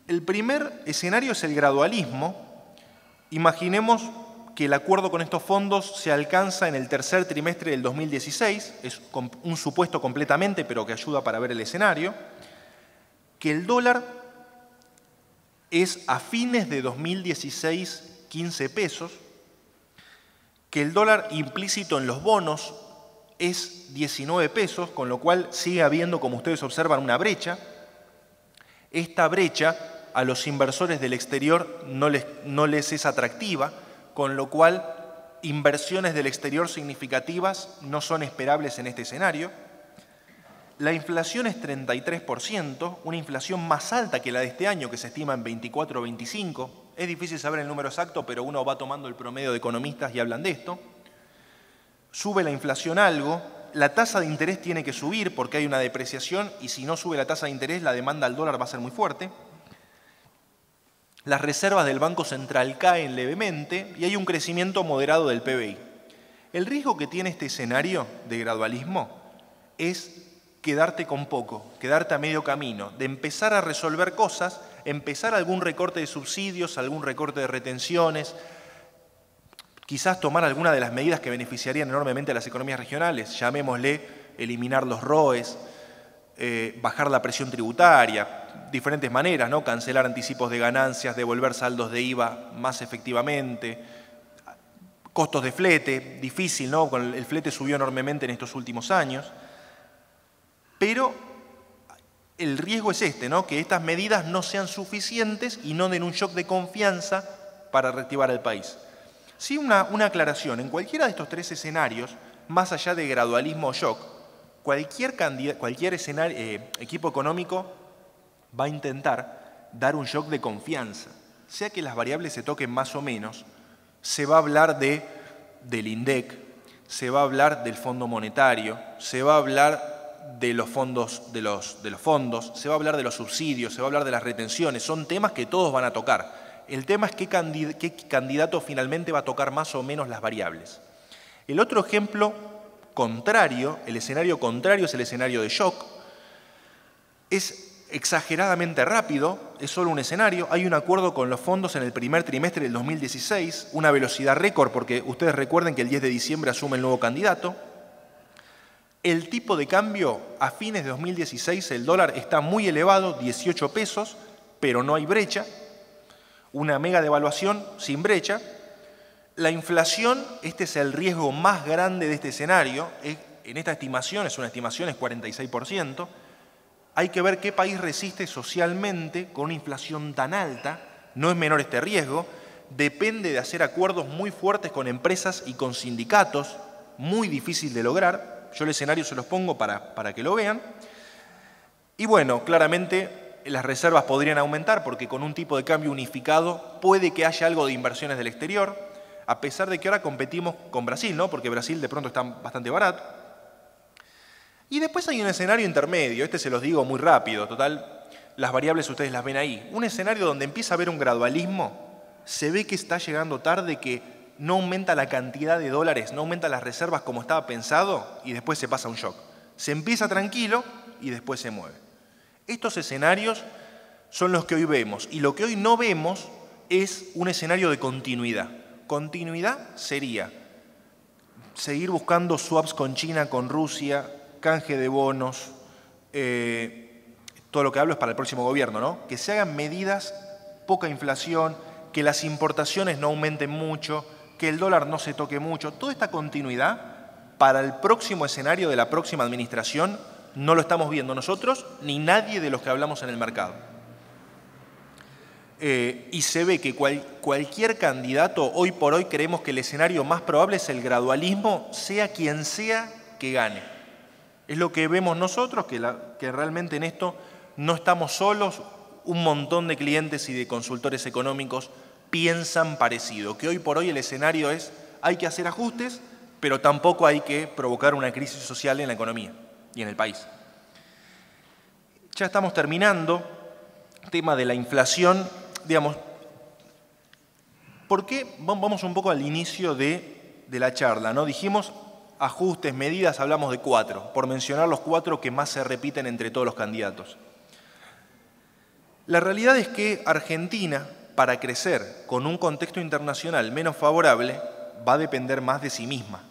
El primer escenario es el gradualismo. Imaginemos que el acuerdo con estos fondos se alcanza en el tercer trimestre del 2016, es un supuesto completamente, pero que ayuda para ver el escenario, que el dólar es a fines de 2016 15 pesos, que el dólar implícito en los bonos es 19 pesos, con lo cual sigue habiendo, como ustedes observan, una brecha. Esta brecha a los inversores del exterior no les es atractiva, con lo cual inversiones del exterior significativas no son esperables en este escenario. La inflación es 33%, una inflación más alta que la de este año, que se estima en 24 o 25. Es difícil saber el número exacto, pero uno va tomando el promedio de economistas y hablan de esto. Sube la inflación algo, la tasa de interés tiene que subir porque hay una depreciación y si no sube la tasa de interés, la demanda al dólar va a ser muy fuerte. Las reservas del Banco Central caen levemente y hay un crecimiento moderado del PBI. El riesgo que tiene este escenario de gradualismo es quedarte con poco, quedarte a medio camino, de empezar a resolver cosas, empezar algún recorte de subsidios, algún recorte de retenciones, quizás tomar alguna de las medidas que beneficiarían enormemente a las economías regionales, llamémosle eliminar los ROEs, bajar la presión tributaria, diferentes maneras, ¿no? Cancelar anticipos de ganancias, devolver saldos de IVA más efectivamente, costos de flete, difícil, ¿no? El flete subió enormemente en estos últimos años, pero el riesgo es este, ¿no? Que estas medidas no sean suficientes y no den un shock de confianza para reactivar el país. Sí, una aclaración. En cualquiera de estos 3 escenarios, más allá de gradualismo o shock, cualquier equipo económico va a intentar dar un shock de confianza. Sea que las variables se toquen más o menos, se va a hablar del INDEC, se va a hablar del Fondo Monetario, se va a hablar de los fondos, se va a hablar de los subsidios, se va a hablar de las retenciones. Son temas que todos van a tocar. El tema es qué candidato finalmente va a tocar más o menos las variables. El otro ejemplo contrario, el escenario contrario es el escenario de shock. Es exageradamente rápido, es solo un escenario. Hay un acuerdo con los fondos en el primer trimestre del 2016, una velocidad récord, porque ustedes recuerden que el 10 de diciembre asume el nuevo candidato. El tipo de cambio a fines de 2016, el dólar está muy elevado, 18 pesos, pero no hay brecha. Una mega devaluación sin brecha. La inflación, este es el riesgo más grande de este escenario, en esta estimación, es una estimación, es 46%. Hay que ver qué país resiste socialmente con una inflación tan alta, no es menor este riesgo, depende de hacer acuerdos muy fuertes con empresas y con sindicatos, muy difícil de lograr. Yo el escenario se los pongo para que lo vean. Y bueno, claramente las reservas podrían aumentar porque con un tipo de cambio unificado puede que haya algo de inversiones del exterior, a pesar de que ahora competimos con Brasil, ¿no? Porque Brasil de pronto está bastante barato. Y después hay un escenario intermedio, este se los digo muy rápido, total, las variables ustedes las ven ahí. Un escenario donde empieza a haber un gradualismo, se ve que está llegando tarde, que no aumenta la cantidad de dólares, no aumenta las reservas como estaba pensado y después se pasa un shock. Se empieza tranquilo y después se mueve. Estos escenarios son los que hoy vemos y lo que hoy no vemos es un escenario de continuidad. Continuidad sería seguir buscando swaps con China, con Rusia, canje de bonos, todo lo que hablo es para el próximo gobierno, ¿no? Que se hagan medidas, poca inflación, que las importaciones no aumenten mucho, que el dólar no se toque mucho. Toda esta continuidad para el próximo escenario de la próxima administración no lo estamos viendo nosotros ni nadie de los que hablamos en el mercado. Y se ve que cualquier candidato, hoy por hoy creemos que el escenario más probable es el gradualismo, sea quien sea que gane. Es lo que vemos nosotros, que realmente en esto no estamos solos, un montón de clientes y de consultores económicos piensan parecido, que hoy por hoy el escenario es hay que hacer ajustes, pero tampoco hay que provocar una crisis social en la economía y en el país. Ya estamos terminando, tema de la inflación, digamos, ¿por qué? Vamos un poco al inicio de la charla, ¿no? Dijimos ajustes, medidas, hablamos de 4, por mencionar los 4 que más se repiten entre todos los candidatos. La realidad es que Argentina, para crecer con un contexto internacional menos favorable, va a depender más de sí misma.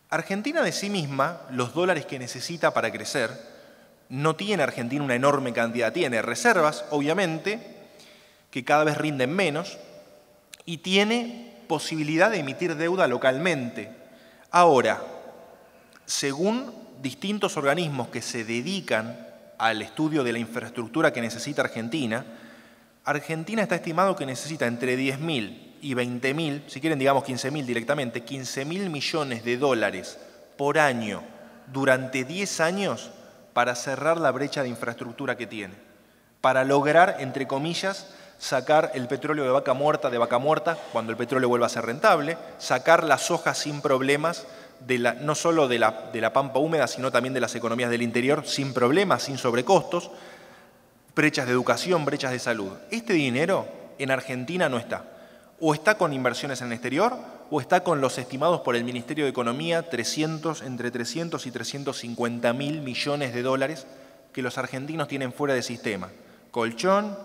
Argentina de sí misma, los dólares que necesita para crecer, no tiene Argentina una enorme cantidad, tiene reservas, obviamente, que cada vez rinden menos, y tiene posibilidad de emitir deuda localmente. Ahora, según distintos organismos que se dedican al estudio de la infraestructura que necesita Argentina, Argentina está estimado que necesita entre 10.000 y 20.000, si quieren digamos 15.000 directamente, 15.000 millones de dólares por año durante 10 años para cerrar la brecha de infraestructura que tiene, para lograr, entre comillas, sacar el petróleo de vaca muerta cuando el petróleo vuelva a ser rentable, sacar la soja sin problemas, no solo de la pampa húmeda, sino también de las economías del interior, sin problemas, sin sobrecostos, brechas de educación, brechas de salud. Este dinero en Argentina no está. O está con inversiones en el exterior, o está con los estimados por el Ministerio de Economía, entre 300 y 350.000 millones de dólares que los argentinos tienen fuera del sistema. Colchón,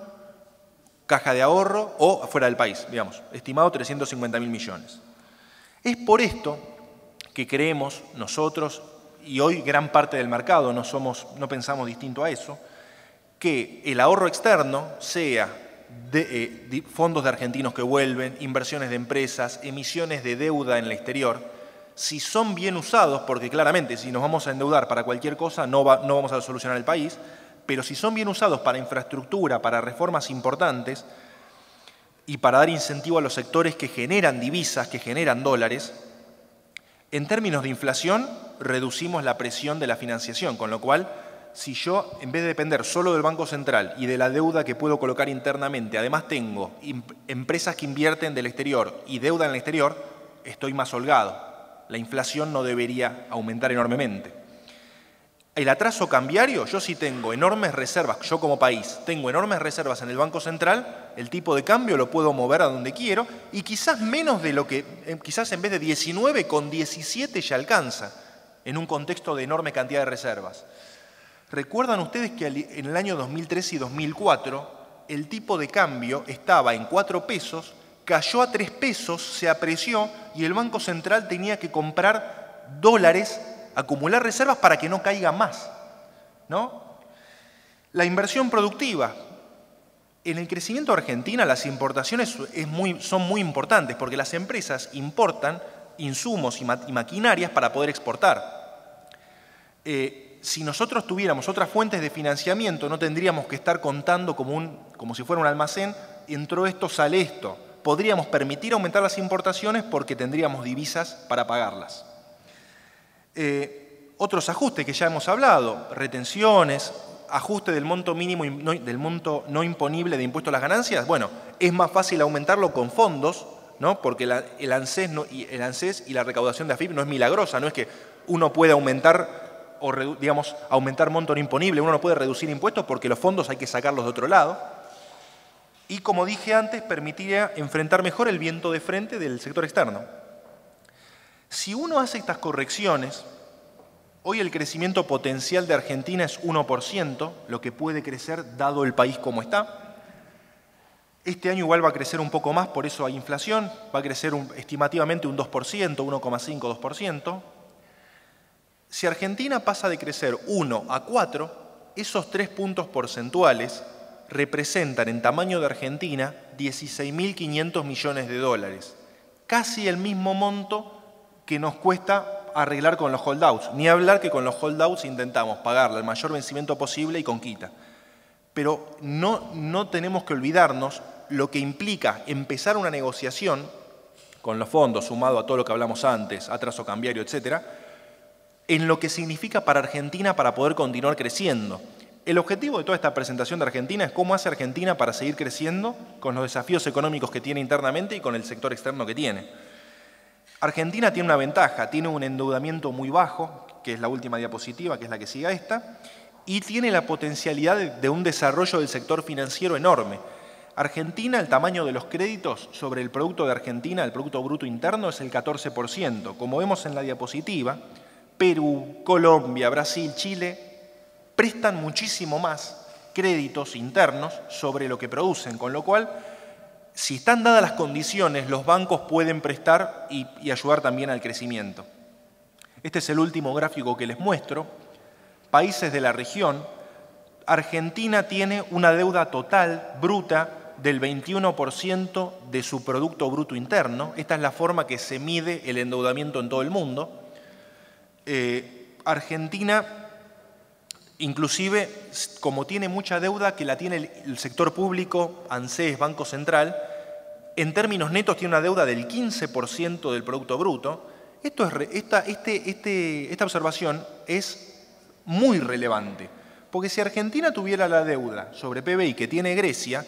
caja de ahorro o fuera del país, digamos, estimado 350.000 millones. Es por esto que creemos nosotros, y hoy gran parte del mercado no pensamos distinto a eso, que el ahorro externo sea de fondos de argentinos que vuelven, inversiones de empresas, emisiones de deuda en el exterior, si son bien usados, porque claramente si nos vamos a endeudar para cualquier cosa no vamos a solucionar el país, pero si son bien usados para infraestructura, para reformas importantes y para dar incentivo a los sectores que generan divisas, que generan dólares, en términos de inflación reducimos la presión de la financiación, con lo cual si yo, en vez de depender solo del Banco Central y de la deuda que puedo colocar internamente, además tengo empresas que invierten del exterior y deuda en el exterior, estoy más holgado. La inflación no debería aumentar enormemente. El atraso cambiario, yo sí tengo enormes reservas, yo como país tengo enormes reservas en el Banco Central, el tipo de cambio lo puedo mover a donde quiero y quizás menos de lo que, quizás en vez de 19, con 17 ya alcanza, en un contexto de enorme cantidad de reservas. ¿Recuerdan ustedes que en el año 2003 y 2004 el tipo de cambio estaba en 4 pesos, cayó a 3 pesos, se apreció y el Banco Central tenía que comprar dólares, acumular reservas para que no caiga más, ¿no? La inversión productiva. En el crecimiento de Argentina las importaciones son muy importantes porque las empresas importan insumos y maquinarias para poder exportar. Si nosotros tuviéramos otras fuentes de financiamiento, no tendríamos que estar contando como si fuera un almacén, entró esto, sale esto. Podríamos permitir aumentar las importaciones porque tendríamos divisas para pagarlas. Otros ajustes que ya hemos hablado, retenciones, ajuste del monto mínimo del monto no imponible de impuesto a las ganancias. Bueno, es más fácil aumentarlo con fondos, ¿no? Porque el ANSES y la recaudación de AFIP no es milagrosa, no es que uno puede aumentar o aumentar monto no imponible, uno no puede reducir impuestos porque los fondos hay que sacarlos de otro lado. Y como dije antes, permitiría enfrentar mejor el viento de frente del sector externo. Si uno hace estas correcciones, hoy el crecimiento potencial de Argentina es 1%, lo que puede crecer dado el país como está. Este año igual va a crecer un poco más, por eso hay inflación, va a crecer estimativamente un 2%, 1,5, 2%. Si Argentina pasa de crecer 1 a 4, esos 3 puntos porcentuales representan en tamaño de Argentina 16.500 millones de dólares. Casi el mismo monto que nos cuesta arreglar con los holdouts. Ni hablar que con los holdouts intentamos pagarle el mayor vencimiento posible y con quita. Pero no tenemos que olvidarnos lo que implica empezar una negociación con los fondos, sumado a todo lo que hablamos antes, atraso cambiario, etcétera, en lo que significa para Argentina para poder continuar creciendo. El objetivo de toda esta presentación de Argentina es cómo hace Argentina para seguir creciendo con los desafíos económicos que tiene internamente y con el sector externo que tiene. Argentina tiene una ventaja, tiene un endeudamiento muy bajo, que es la última diapositiva, que es la que sigue a esta, y tiene la potencialidad de un desarrollo del sector financiero enorme. Argentina, el tamaño de los créditos sobre el producto de Argentina, el Producto Bruto Interno, es el 14%. Como vemos en la diapositiva, Perú, Colombia, Brasil, Chile prestan muchísimo más créditos internos sobre lo que producen, con lo cual, si están dadas las condiciones, los bancos pueden prestar y ayudar también al crecimiento. Este es el último gráfico que les muestro. Países de la región. Argentina tiene una deuda total bruta del 21% de su Producto Bruto Interno. Esta es la forma que se mide el endeudamiento en todo el mundo. Argentina, inclusive, como tiene mucha deuda que la tiene el sector público, ANSES, Banco Central, en términos netos tiene una deuda del 15% del Producto Bruto. Esta observación es muy relevante, porque si Argentina tuviera la deuda sobre PBI que tiene Grecia,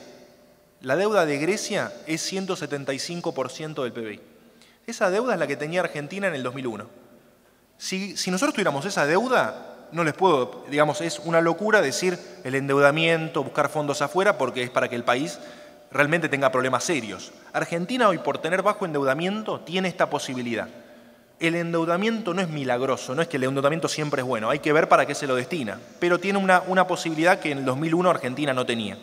la deuda de Grecia es 175% del PBI. Esa deuda es la que tenía Argentina en el 2001. Si nosotros tuviéramos esa deuda, no les puedo, es una locura decir el endeudamiento, buscar fondos afuera, porque es para que el país realmente tenga problemas serios. Argentina hoy, por tener bajo endeudamiento, tiene esta posibilidad. El endeudamiento no es milagroso, no es que el endeudamiento siempre es bueno, hay que ver para qué se lo destina, pero tiene una posibilidad que en el 2001 Argentina no tenía.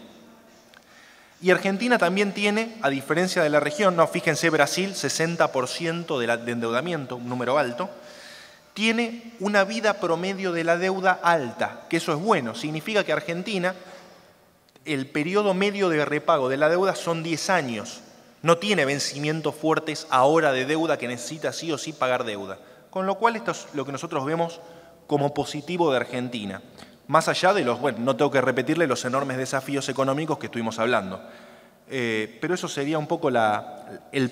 Y Argentina también tiene, a diferencia de la región, fíjense Brasil, 60% de endeudamiento, un número alto, tiene una vida promedio de la deuda alta, que eso es bueno, significa que Argentina, el periodo medio de repago de la deuda son 10 años, no tiene vencimientos fuertes ahora de deuda que necesita sí o sí pagar deuda. Con lo cual esto es lo que nosotros vemos como positivo de Argentina. Más allá de no tengo que repetirle los enormes desafíos económicos que estuvimos hablando. Pero eso sería un poco el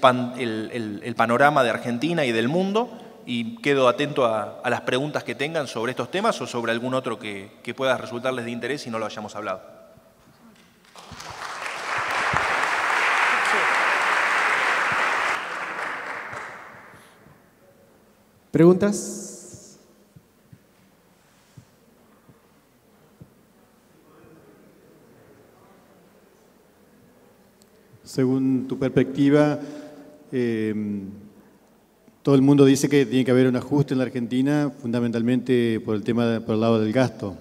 panorama de Argentina y del mundo, y quedo atento a las preguntas que tengan sobre estos temas o sobre algún otro que pueda resultarles de interés y no lo hayamos hablado. ¿Preguntas? Según tu perspectiva, todo el mundo dice que tiene que haber un ajuste en la Argentina, fundamentalmente por el lado del gasto.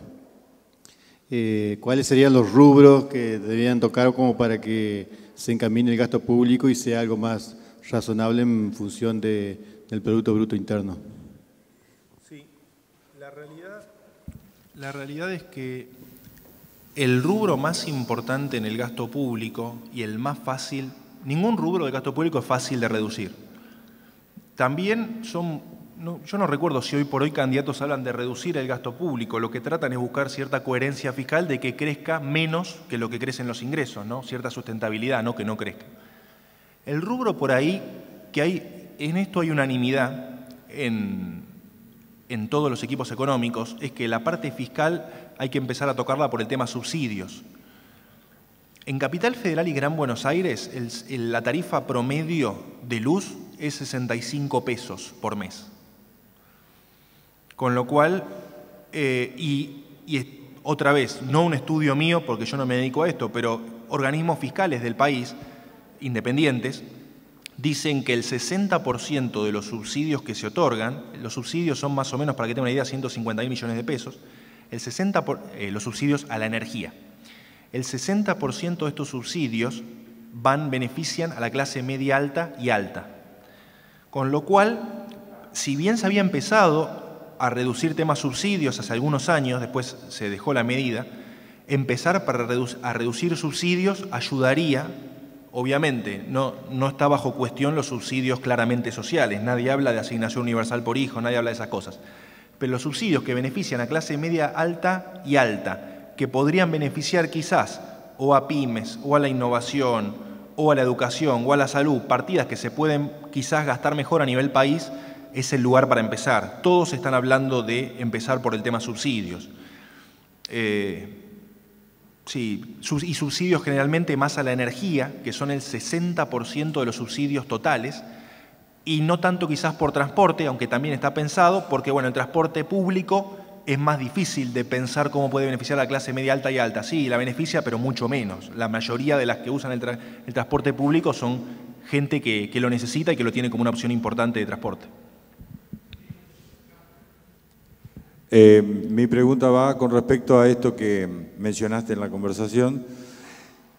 ¿cuáles serían los rubros que deberían tocar como para que se encamine el gasto público y sea algo más razonable en función del Producto Bruto Interno? Sí, la realidad es que el rubro más importante en el gasto público y el más fácil, ningún rubro del gasto público es fácil de reducir. También yo no recuerdo si hoy por hoy candidatos hablan de reducir el gasto público. Lo que tratan es buscar cierta coherencia fiscal de que crezca menos que lo que crecen los ingresos, ¿no? Cierta sustentabilidad, no que no crezca. El rubro por ahí, en esto hay unanimidad en todos los equipos económicos, es que la parte fiscal hay que empezar a tocarla por el tema subsidios. En Capital Federal y Gran Buenos Aires, la tarifa promedio de luz es 65 pesos por mes. Con lo cual, otra vez, no un estudio mío, porque yo no me dedico a esto, pero organismos fiscales del país, independientes, dicen que el 60% de los subsidios que se otorgan, los subsidios son más o menos, para que tengan una idea, 150.000 millones de pesos, los subsidios a la energía. El 60% de estos subsidios benefician a la clase media alta y alta. Con lo cual, si bien se había empezado a reducir temas subsidios hace algunos años, después se dejó la medida, empezar a reducir subsidios ayudaría, obviamente, no está bajo cuestión los subsidios claramente sociales, nadie habla de asignación universal por hijo, nadie habla de esas cosas, pero los subsidios que benefician a clase media alta y alta, que podrían beneficiar quizás o a pymes, o a la innovación, o a la educación, o a la salud, partidas que se pueden quizás gastar mejor a nivel país, es el lugar para empezar. Todos están hablando de empezar por el tema subsidios. Sí, y subsidios generalmente más a la energía, que son el 60% de los subsidios totales, y no tanto quizás por transporte, aunque también está pensado, porque bueno, el transporte público es más difícil de pensar cómo puede beneficiar a la clase media alta y alta. Sí, la beneficia, pero mucho menos. La mayoría de las que usan el transporte público son gente que lo necesita y que lo tiene como una opción importante de transporte. Mi pregunta va con respecto a esto que mencionaste en la conversación,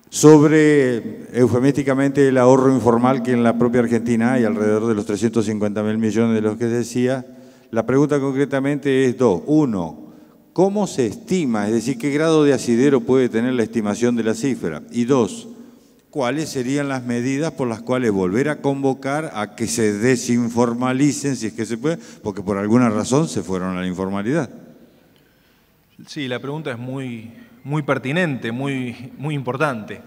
sobre, eufemísticamente, el ahorro informal que en la propia Argentina hay alrededor de los 350.000 millones de los que decía. La pregunta concretamente es dos. Uno, ¿cómo se estima? Es decir, ¿qué grado de asidero puede tener la estimación de la cifra? Y dos, ¿cuáles serían las medidas por las cuales volver a convocar a que se desinformalicen, si es que se puede, porque por alguna razón se fueron a la informalidad? Sí, la pregunta es muy pertinente, muy importante.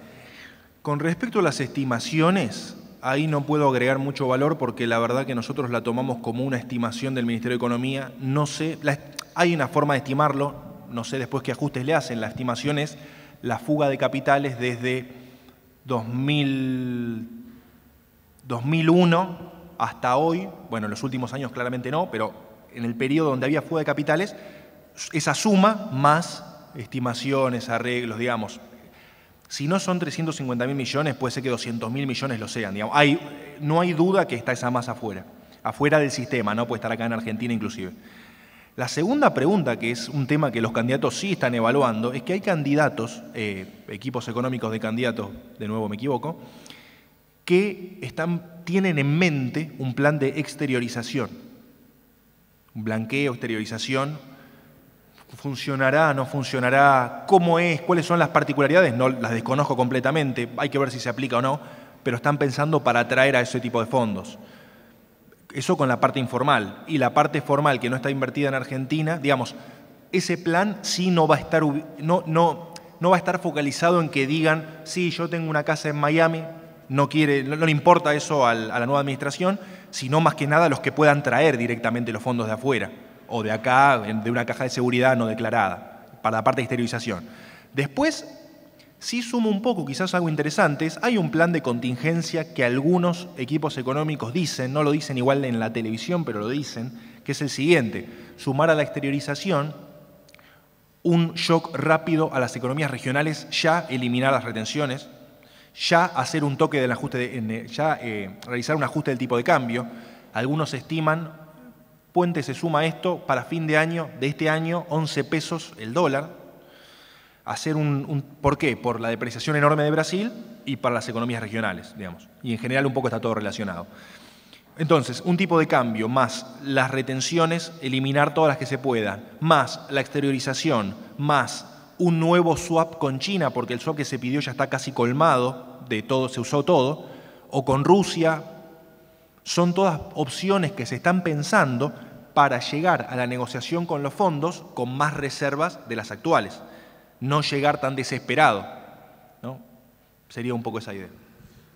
Con respecto a las estimaciones, ahí no puedo agregar mucho valor porque la verdad que nosotros la tomamos como una estimación del Ministerio de Economía. No sé, hay una forma de estimarlo, no sé después qué ajustes le hacen. La estimación es la fuga de capitales desde 2001 hasta hoy. Bueno, en los últimos años claramente no, pero en el periodo donde había fuga de capitales, esa suma más estimaciones, arreglos, digamos. Si no son 350.000 millones, puede ser que 200.000 millones lo sean. Digamos. No hay duda que está esa masa afuera del sistema, no puede estar acá en Argentina inclusive. La segunda pregunta, que es un tema que los candidatos sí están evaluando, es que hay candidatos, equipos económicos de candidatos, de nuevo me equivoco, que tienen en mente un plan de exteriorización, un blanqueo, exteriorización. ¿Funcionará, no funcionará? ¿Cómo es? ¿Cuáles son las particularidades? No las desconozco completamente, hay que ver si se aplica o no, pero están pensando para atraer a ese tipo de fondos. Eso con la parte informal. Y la parte formal que no está invertida en Argentina, digamos, ese plan sí no va a estar, no va a estar focalizado en que digan, sí, yo tengo una casa en Miami, no le importa eso a la nueva administración, sino más que nada los que puedan traer directamente los fondos de afuera, o de acá, de una caja de seguridad no declarada, para la parte de exteriorización. Después, sí sumo un poco, quizás algo interesante, hay un plan de contingencia que algunos equipos económicos dicen, no lo dicen igual en la televisión, pero lo dicen, que es el siguiente: sumar a la exteriorización un shock rápido a las economías regionales, ya eliminar las retenciones, ya hacer un toque del ajuste, realizar un ajuste del tipo de cambio. Algunos estiman, Puente se suma a esto, para fin de año, de este año, 11 pesos el dólar. hacer ¿por qué? Por la depreciación enorme de Brasil y para las economías regionales, digamos. Y en general un poco está todo relacionado. Entonces, un tipo de cambio más las retenciones, eliminar todas las que se puedan, más la exteriorización, más un nuevo swap con China, porque el swap que se pidió ya está casi colmado, de todo, se usó todo, o con Rusia, son todas opciones que se están pensando para llegar a la negociación con los fondos con más reservas de las actuales. No llegar tan desesperado, ¿no? Sería un poco esa idea.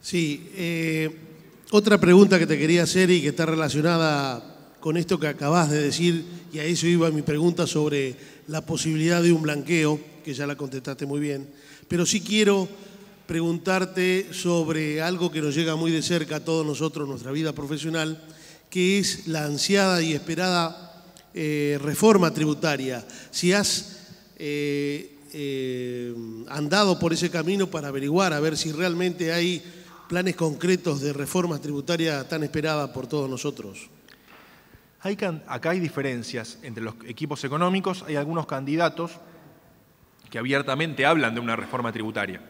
Sí, otra pregunta que te quería hacer y que está relacionada con esto que acabas de decir, y a eso iba mi pregunta sobre la posibilidad de un blanqueo, que ya la contestaste muy bien, pero sí quiero preguntarte sobre algo que nos llega muy de cerca a todos nosotros, nuestra vida profesional, que es la ansiada y esperada reforma tributaria. Si has andado por ese camino para averiguar, a ver si realmente hay planes concretos de reforma tributaria tan esperada por todos nosotros. Acá hay diferencias entre los equipos económicos. Hay algunos candidatos que abiertamente hablan de una reforma tributaria.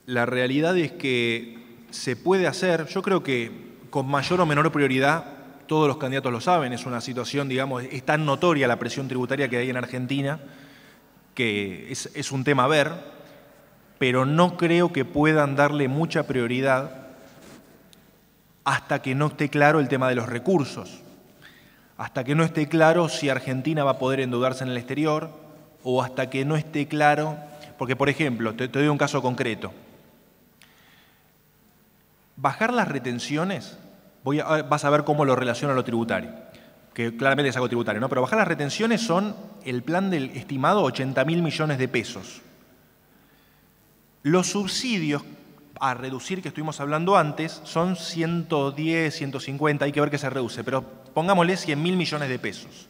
La realidad es que se puede hacer, yo creo que con mayor o menor prioridad, todos los candidatos lo saben, es una situación, digamos, es tan notoria la presión tributaria que hay en Argentina, que es un tema a ver, pero no creo que puedan darle mucha prioridad hasta que no esté claro el tema de los recursos, hasta que no esté claro si Argentina va a poder endeudarse en el exterior, o hasta que no esté claro, porque por ejemplo, te doy un caso concreto, bajar las retenciones, vas a ver cómo lo relaciona a lo tributario, que claramente es algo tributario, ¿no? Pero bajar las retenciones son el plan del estimado 80.000 millones de pesos. Los subsidios a reducir que estuvimos hablando antes son 110, 150, hay que ver qué se reduce, pero pongámosle 100.000 millones de pesos.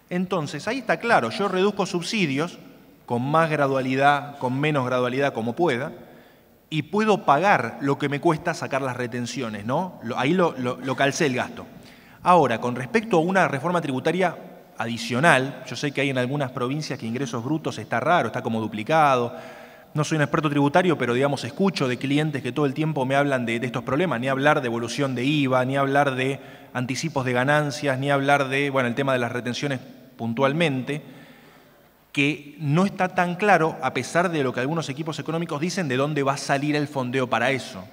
Entonces, ahí está claro, yo reduzco subsidios con más gradualidad, con menos gradualidad como pueda, y puedo pagar lo que me cuesta sacar las retenciones, ¿no? Ahí lo calcé el gasto. Ahora, con respecto a una reforma tributaria adicional, yo sé que hay en algunas provincias que ingresos brutos está raro, está como duplicado. No soy un experto tributario, pero digamos escucho de clientes que todo el tiempo me hablan de estos problemas, ni hablar de evolución de IVA, ni hablar de anticipos de ganancias, ni hablar de, bueno, el tema de las retenciones puntualmente, que no está tan claro, a pesar de lo que algunos equipos económicos dicen, de dónde va a salir el fondeo para eso.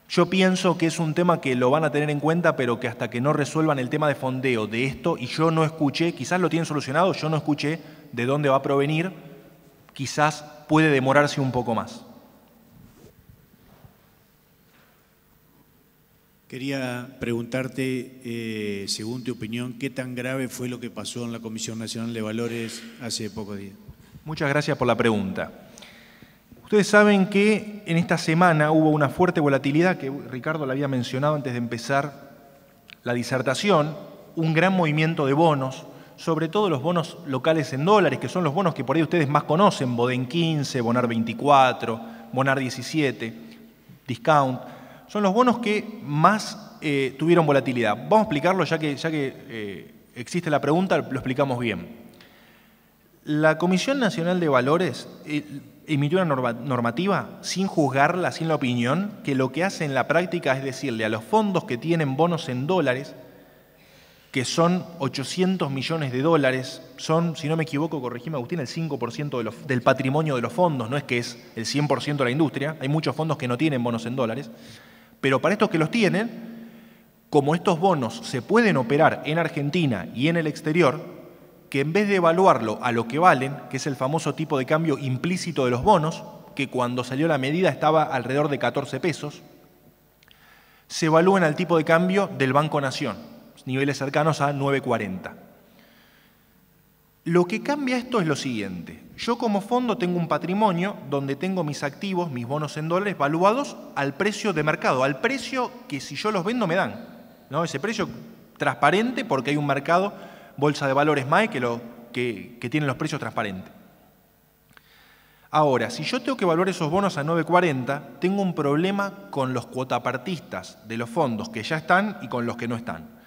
Yo pienso que es un tema que lo van a tener en cuenta, pero que hasta que no resuelvan el tema de fondeo de esto, y yo no escuché, quizás lo tienen solucionado, yo no escuché de dónde va a provenir, quizás puede demorarse un poco más. Quería preguntarte, según tu opinión, ¿qué tan grave fue lo que pasó en la Comisión Nacional de Valores hace pocos días? Muchas gracias por la pregunta. Ustedes saben que en esta semana hubo una fuerte volatilidad, que Ricardo la había mencionado antes de empezar la disertación, un gran movimiento de bonos, sobre todo los bonos locales en dólares, que son los bonos que por ahí ustedes más conocen, Boden 15, Bonar 24, Bonar 17, Discount. Son los bonos que más tuvieron volatilidad. Vamos a explicarlo, ya que existe la pregunta, lo explicamos bien. La Comisión Nacional de Valores emitió una normativa sin juzgarla, sin la opinión, que lo que hace en la práctica es decirle a los fondos que tienen bonos en dólares, que son 800 millones de dólares, son, si no me equivoco, corregime Agustín, el 5% del patrimonio de los fondos, no es que es el 100% de la industria, hay muchos fondos que no tienen bonos en dólares, pero para estos que los tienen, como estos bonos se pueden operar en Argentina y en el exterior, que en vez de evaluarlo a lo que valen, que es el famoso tipo de cambio implícito de los bonos, que cuando salió la medida estaba alrededor de 14 pesos, se evalúan al tipo de cambio del Banco Nación, niveles cercanos a 9.40. Lo que cambia esto es lo siguiente. Yo como fondo tengo un patrimonio donde tengo mis activos, mis bonos en dólares, valuados al precio de mercado, al precio que si yo los vendo me dan, ¿no? Ese precio transparente porque hay un mercado, Bolsa de Valores MAE, que tiene los precios transparentes. Ahora, si yo tengo que evaluar esos bonos a 9.40, tengo un problema con los cuotapartistas de los fondos que ya están y con los que no están.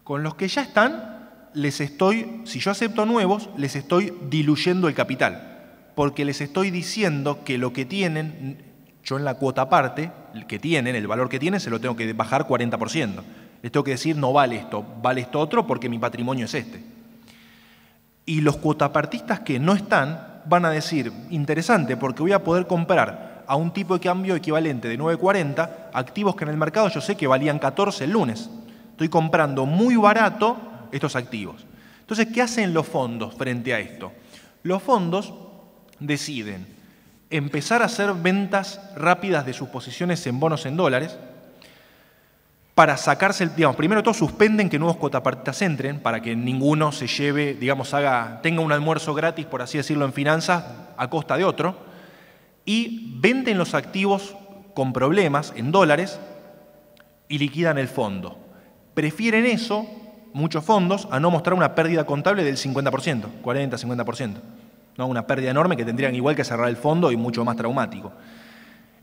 Con los que ya están, si yo acepto nuevos, les estoy diluyendo el capital. porque les estoy diciendo que lo que tienen, yo en la cuota aparte, que tienen, el valor que tienen, se lo tengo que bajar 40%. Les tengo que decir, no vale esto otro porque mi patrimonio es este. Y los cuotapartistas que no están van a decir, interesante, porque voy a poder comprar a un tipo de cambio equivalente de 9.40 activos que en el mercado yo sé que valían 14 el lunes. Estoy comprando muy barato estos activos. Entonces, ¿qué hacen los fondos frente a esto? Los fondos deciden empezar a hacer ventas rápidas de sus posiciones en bonos en dólares para sacarse, digamos, primero de todo suspenden que nuevos cuotapartistas entren para que ninguno se lleve, digamos, tenga un almuerzo gratis, por así decirlo, en finanzas a costa de otro, y venden los activos con problemas en dólares y liquidan el fondo. Prefieren eso, muchos fondos, a no mostrar una pérdida contable del 50%, 40-50%. ¿No? Una pérdida enorme que tendrían igual que cerrar el fondo y mucho más traumático.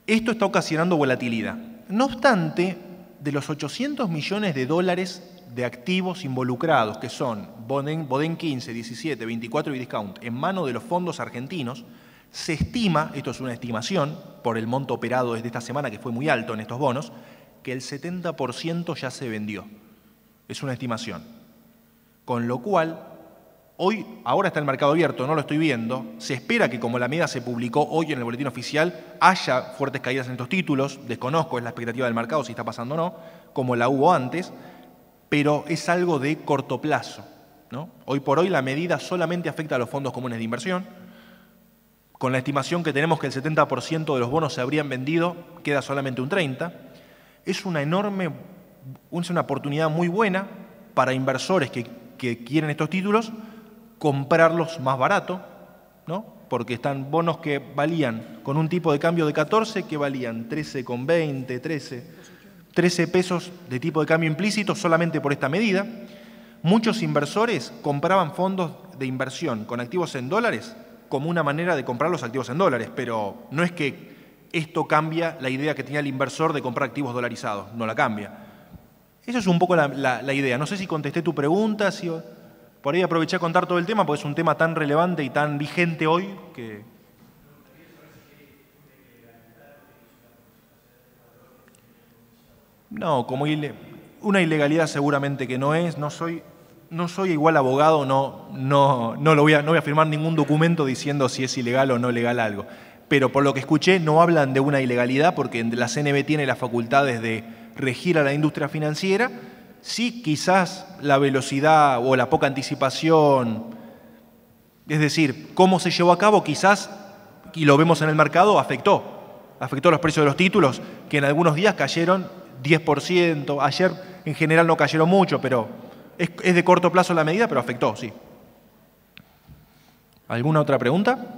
Esto está ocasionando volatilidad. No obstante, de los 800 millones de dólares de activos involucrados, que son Boden 15, 17, 24 y Discount, en manos de los fondos argentinos, se estima, esto es una estimación, por el monto operado desde esta semana, que fue muy alto en estos bonos, que el 70% ya se vendió. Es una estimación. Con lo cual, ahora está el mercado abierto, no lo estoy viendo, se espera que como la medida se publicó hoy en el boletín oficial, haya fuertes caídas en estos títulos, desconozco, es la expectativa del mercado si está pasando o no, como la hubo antes, pero es algo de corto plazo, ¿no? Hoy por hoy la medida solamente afecta a los fondos comunes de inversión, con la estimación que tenemos que el 70% de los bonos se habrían vendido, queda solamente un 30%, es una oportunidad muy buena para inversores que quieren estos títulos, comprarlos más barato, ¿no? Porque están bonos que valían con un tipo de cambio de 14 que valían 13,20, 13 pesos de tipo de cambio implícito solamente por esta medida. Muchos inversores compraban fondos de inversión con activos en dólares como una manera de comprar los activos en dólares, pero no es que esto cambia la idea que tenía el inversor de comprar activos dolarizados, no la cambia. Esa es un poco la idea. No sé si contesté tu pregunta, si por ahí aproveché a contar todo el tema, porque es un tema tan relevante y tan vigente hoy que... No, como una ilegalidad seguramente que no es. No soy igual abogado, no voy a firmar ningún documento diciendo si es ilegal o no legal algo. Pero por lo que escuché, no hablan de una ilegalidad porque la CNB tiene las facultades de regir a la industria financiera. Sí, quizás la velocidad o la poca anticipación, es decir, cómo se llevó a cabo, quizás, y lo vemos en el mercado, afectó los precios de los títulos, que en algunos días cayeron 10%, ayer en general no cayeron mucho, pero es de corto plazo la medida, pero afectó, sí. ¿Alguna otra pregunta?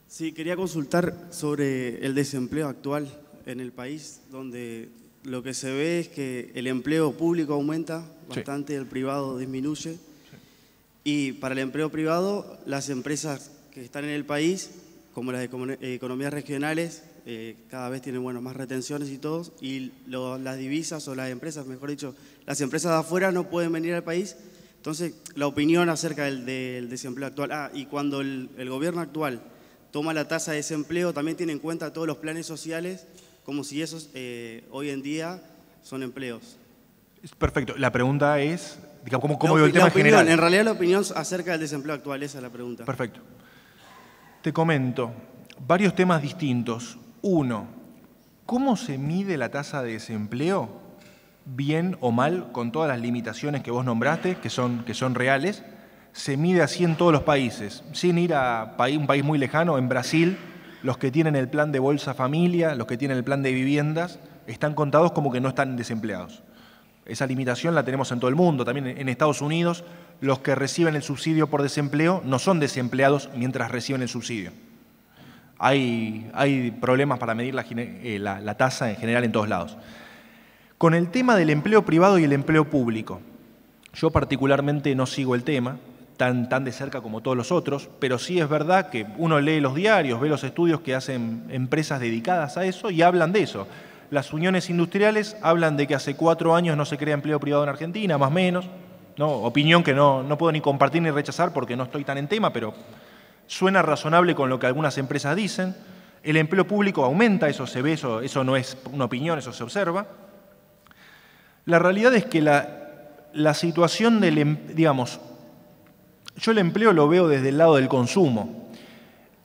Sí, quería consultar sobre el desempleo actual en el país, donde lo que se ve es que el empleo público aumenta bastante, el privado disminuye. Y para el empleo privado, las empresas que están en el país, como las economías regionales, cada vez tienen más retenciones y todo, y las divisas o las empresas, mejor dicho, las empresas de afuera no pueden venir al país. Entonces, la opinión acerca del desempleo actual. Y cuando el gobierno actual toma la tasa de desempleo, también tiene en cuenta todos los planes sociales, como si esos hoy en día son empleos. Perfecto. La pregunta es, digamos, ¿cómo veo el tema en general? En realidad la opinión acerca del desempleo actual, esa es la pregunta. Perfecto. Te comento varios temas distintos. Uno, ¿cómo se mide la tasa de desempleo? Bien o mal, con todas las limitaciones que vos nombraste, que son reales. Se mide así en todos los países, sin ir a un país muy lejano. En Brasil, los que tienen el plan de Bolsa Familia, los que tienen el plan de viviendas, están contados como que no están desempleados. Esa limitación la tenemos en todo el mundo. También en Estados Unidos, los que reciben el subsidio por desempleo no son desempleados mientras reciben el subsidio. Hay problemas para medir la tasa en general en todos lados. Con el tema del empleo privado y el empleo público, yo particularmente no sigo el tema tan de cerca como todos los otros, pero sí es verdad que uno lee los diarios, ve los estudios que hacen empresas dedicadas a eso y hablan de eso. Las uniones industriales hablan de que hace 4 años no se crea empleo privado en Argentina, más o menos, ¿no? Opinión que no puedo ni compartir ni rechazar porque no estoy tan en tema, pero suena razonable con lo que algunas empresas dicen. El empleo público aumenta, eso se ve, eso no es una opinión, eso se observa. La realidad es que la situación digamos, yo el empleo lo veo desde el lado del consumo.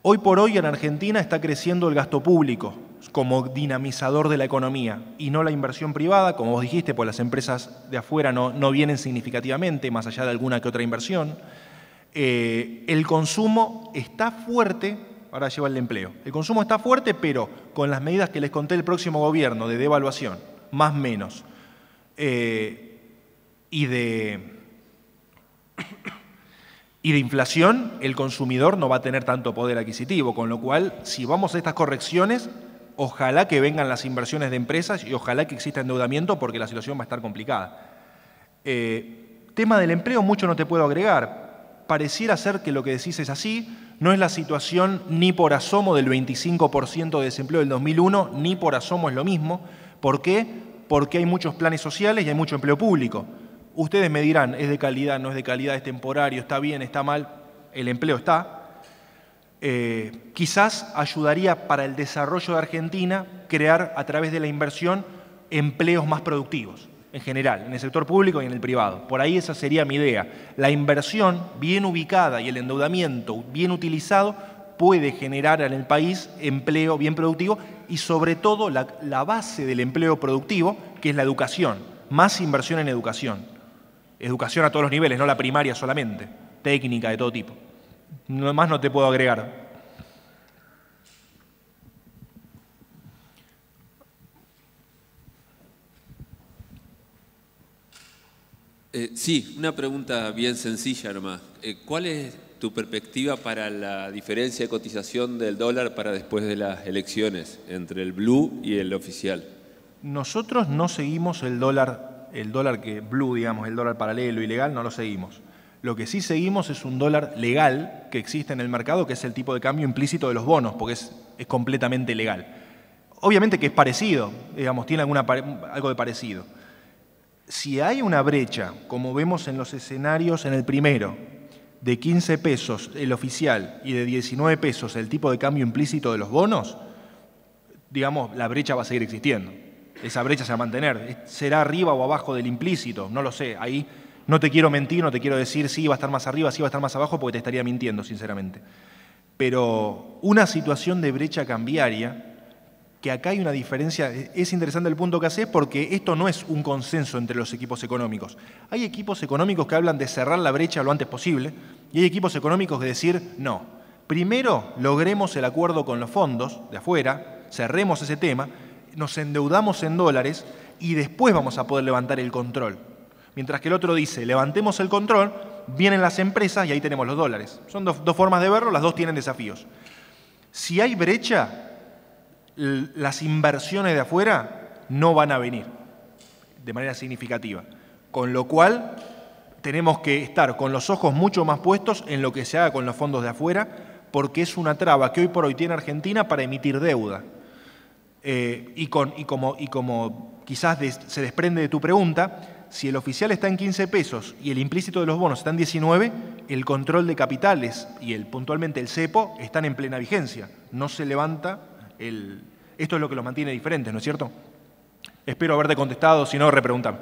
Hoy por hoy en Argentina está creciendo el gasto público como dinamizador de la economía y no la inversión privada, como vos dijiste, pues las empresas de afuera no vienen significativamente, más allá de alguna que otra inversión. El consumo está fuerte, ahora lleva el empleo. El consumo está fuerte, pero con las medidas que les conté el próximo gobierno de devaluación, más o menos, y de inflación, el consumidor no va a tener tanto poder adquisitivo, con lo cual, si vamos a estas correcciones, ojalá que vengan las inversiones de empresas y ojalá que exista endeudamiento porque la situación va a estar complicada. Tema del empleo, mucho no te puedo agregar. Pareciera ser que lo que decís es así, no es la situación ni por asomo del 25% de desempleo del 2001, ni por asomo es lo mismo. ¿Por qué? Porque hay muchos planes sociales y hay mucho empleo público. Ustedes me dirán, ¿es de calidad, no es de calidad, es temporario, está bien, está mal? El empleo está. Quizás ayudaría para el desarrollo de Argentina crear a través de la inversión empleos más productivos, en general, en el sector público y en el privado. Por ahí esa sería mi idea. La inversión bien ubicada y el endeudamiento bien utilizado puede generar en el país empleo bien productivo y sobre todo la base del empleo productivo, que es la educación, más inversión en educación. Educación a todos los niveles, no la primaria solamente, técnica de todo tipo. No más no te puedo agregar. Sí, una pregunta bien sencilla nomás. ¿Cuál es tu perspectiva para la diferencia de cotización del dólar para después de las elecciones entre el blue y el oficial? Nosotros no seguimos el dólar que blue, digamos, el dólar paralelo, ilegal, no lo seguimos. Lo que sí seguimos es un dólar legal que existe en el mercado, que es el tipo de cambio implícito de los bonos, porque es completamente legal. Obviamente que es parecido, digamos, tiene algo de parecido. Si hay una brecha, como vemos en los escenarios en el primero, de 15 pesos el oficial y de 19 pesos el tipo de cambio implícito de los bonos, digamos, la brecha va a seguir existiendo. Esa brecha se va a mantener. ¿Será arriba o abajo del implícito? No lo sé. Ahí no te quiero mentir, no te quiero decir si va a estar más arriba, si va a estar más abajo, porque te estaría mintiendo, sinceramente. Pero una situación de brecha cambiaria, que acá hay una diferencia, es interesante el punto que haces porque esto no es un consenso entre los equipos económicos. Hay equipos económicos que hablan de cerrar la brecha lo antes posible y hay equipos económicos que decir no. Primero logremos el acuerdo con los fondos de afuera, cerremos ese tema, nos endeudamos en dólares y después vamos a poder levantar el control. Mientras que el otro dice, levantemos el control, vienen las empresas y ahí tenemos los dólares. Son dos formas de verlo, las dos tienen desafíos. Si hay brecha, las inversiones de afuera no van a venir de manera significativa. Con lo cual, tenemos que estar con los ojos mucho más puestos en lo que se haga con los fondos de afuera, porque es una traba que hoy por hoy tiene Argentina para emitir deuda. Y como quizás se desprende de tu pregunta, si el oficial está en 15 pesos y el implícito de los bonos está en 19, el control de capitales y puntualmente el cepo están en plena vigencia. No se levanta esto es lo que los mantiene diferentes, ¿no es cierto? Espero haberte contestado, si no, repreguntame.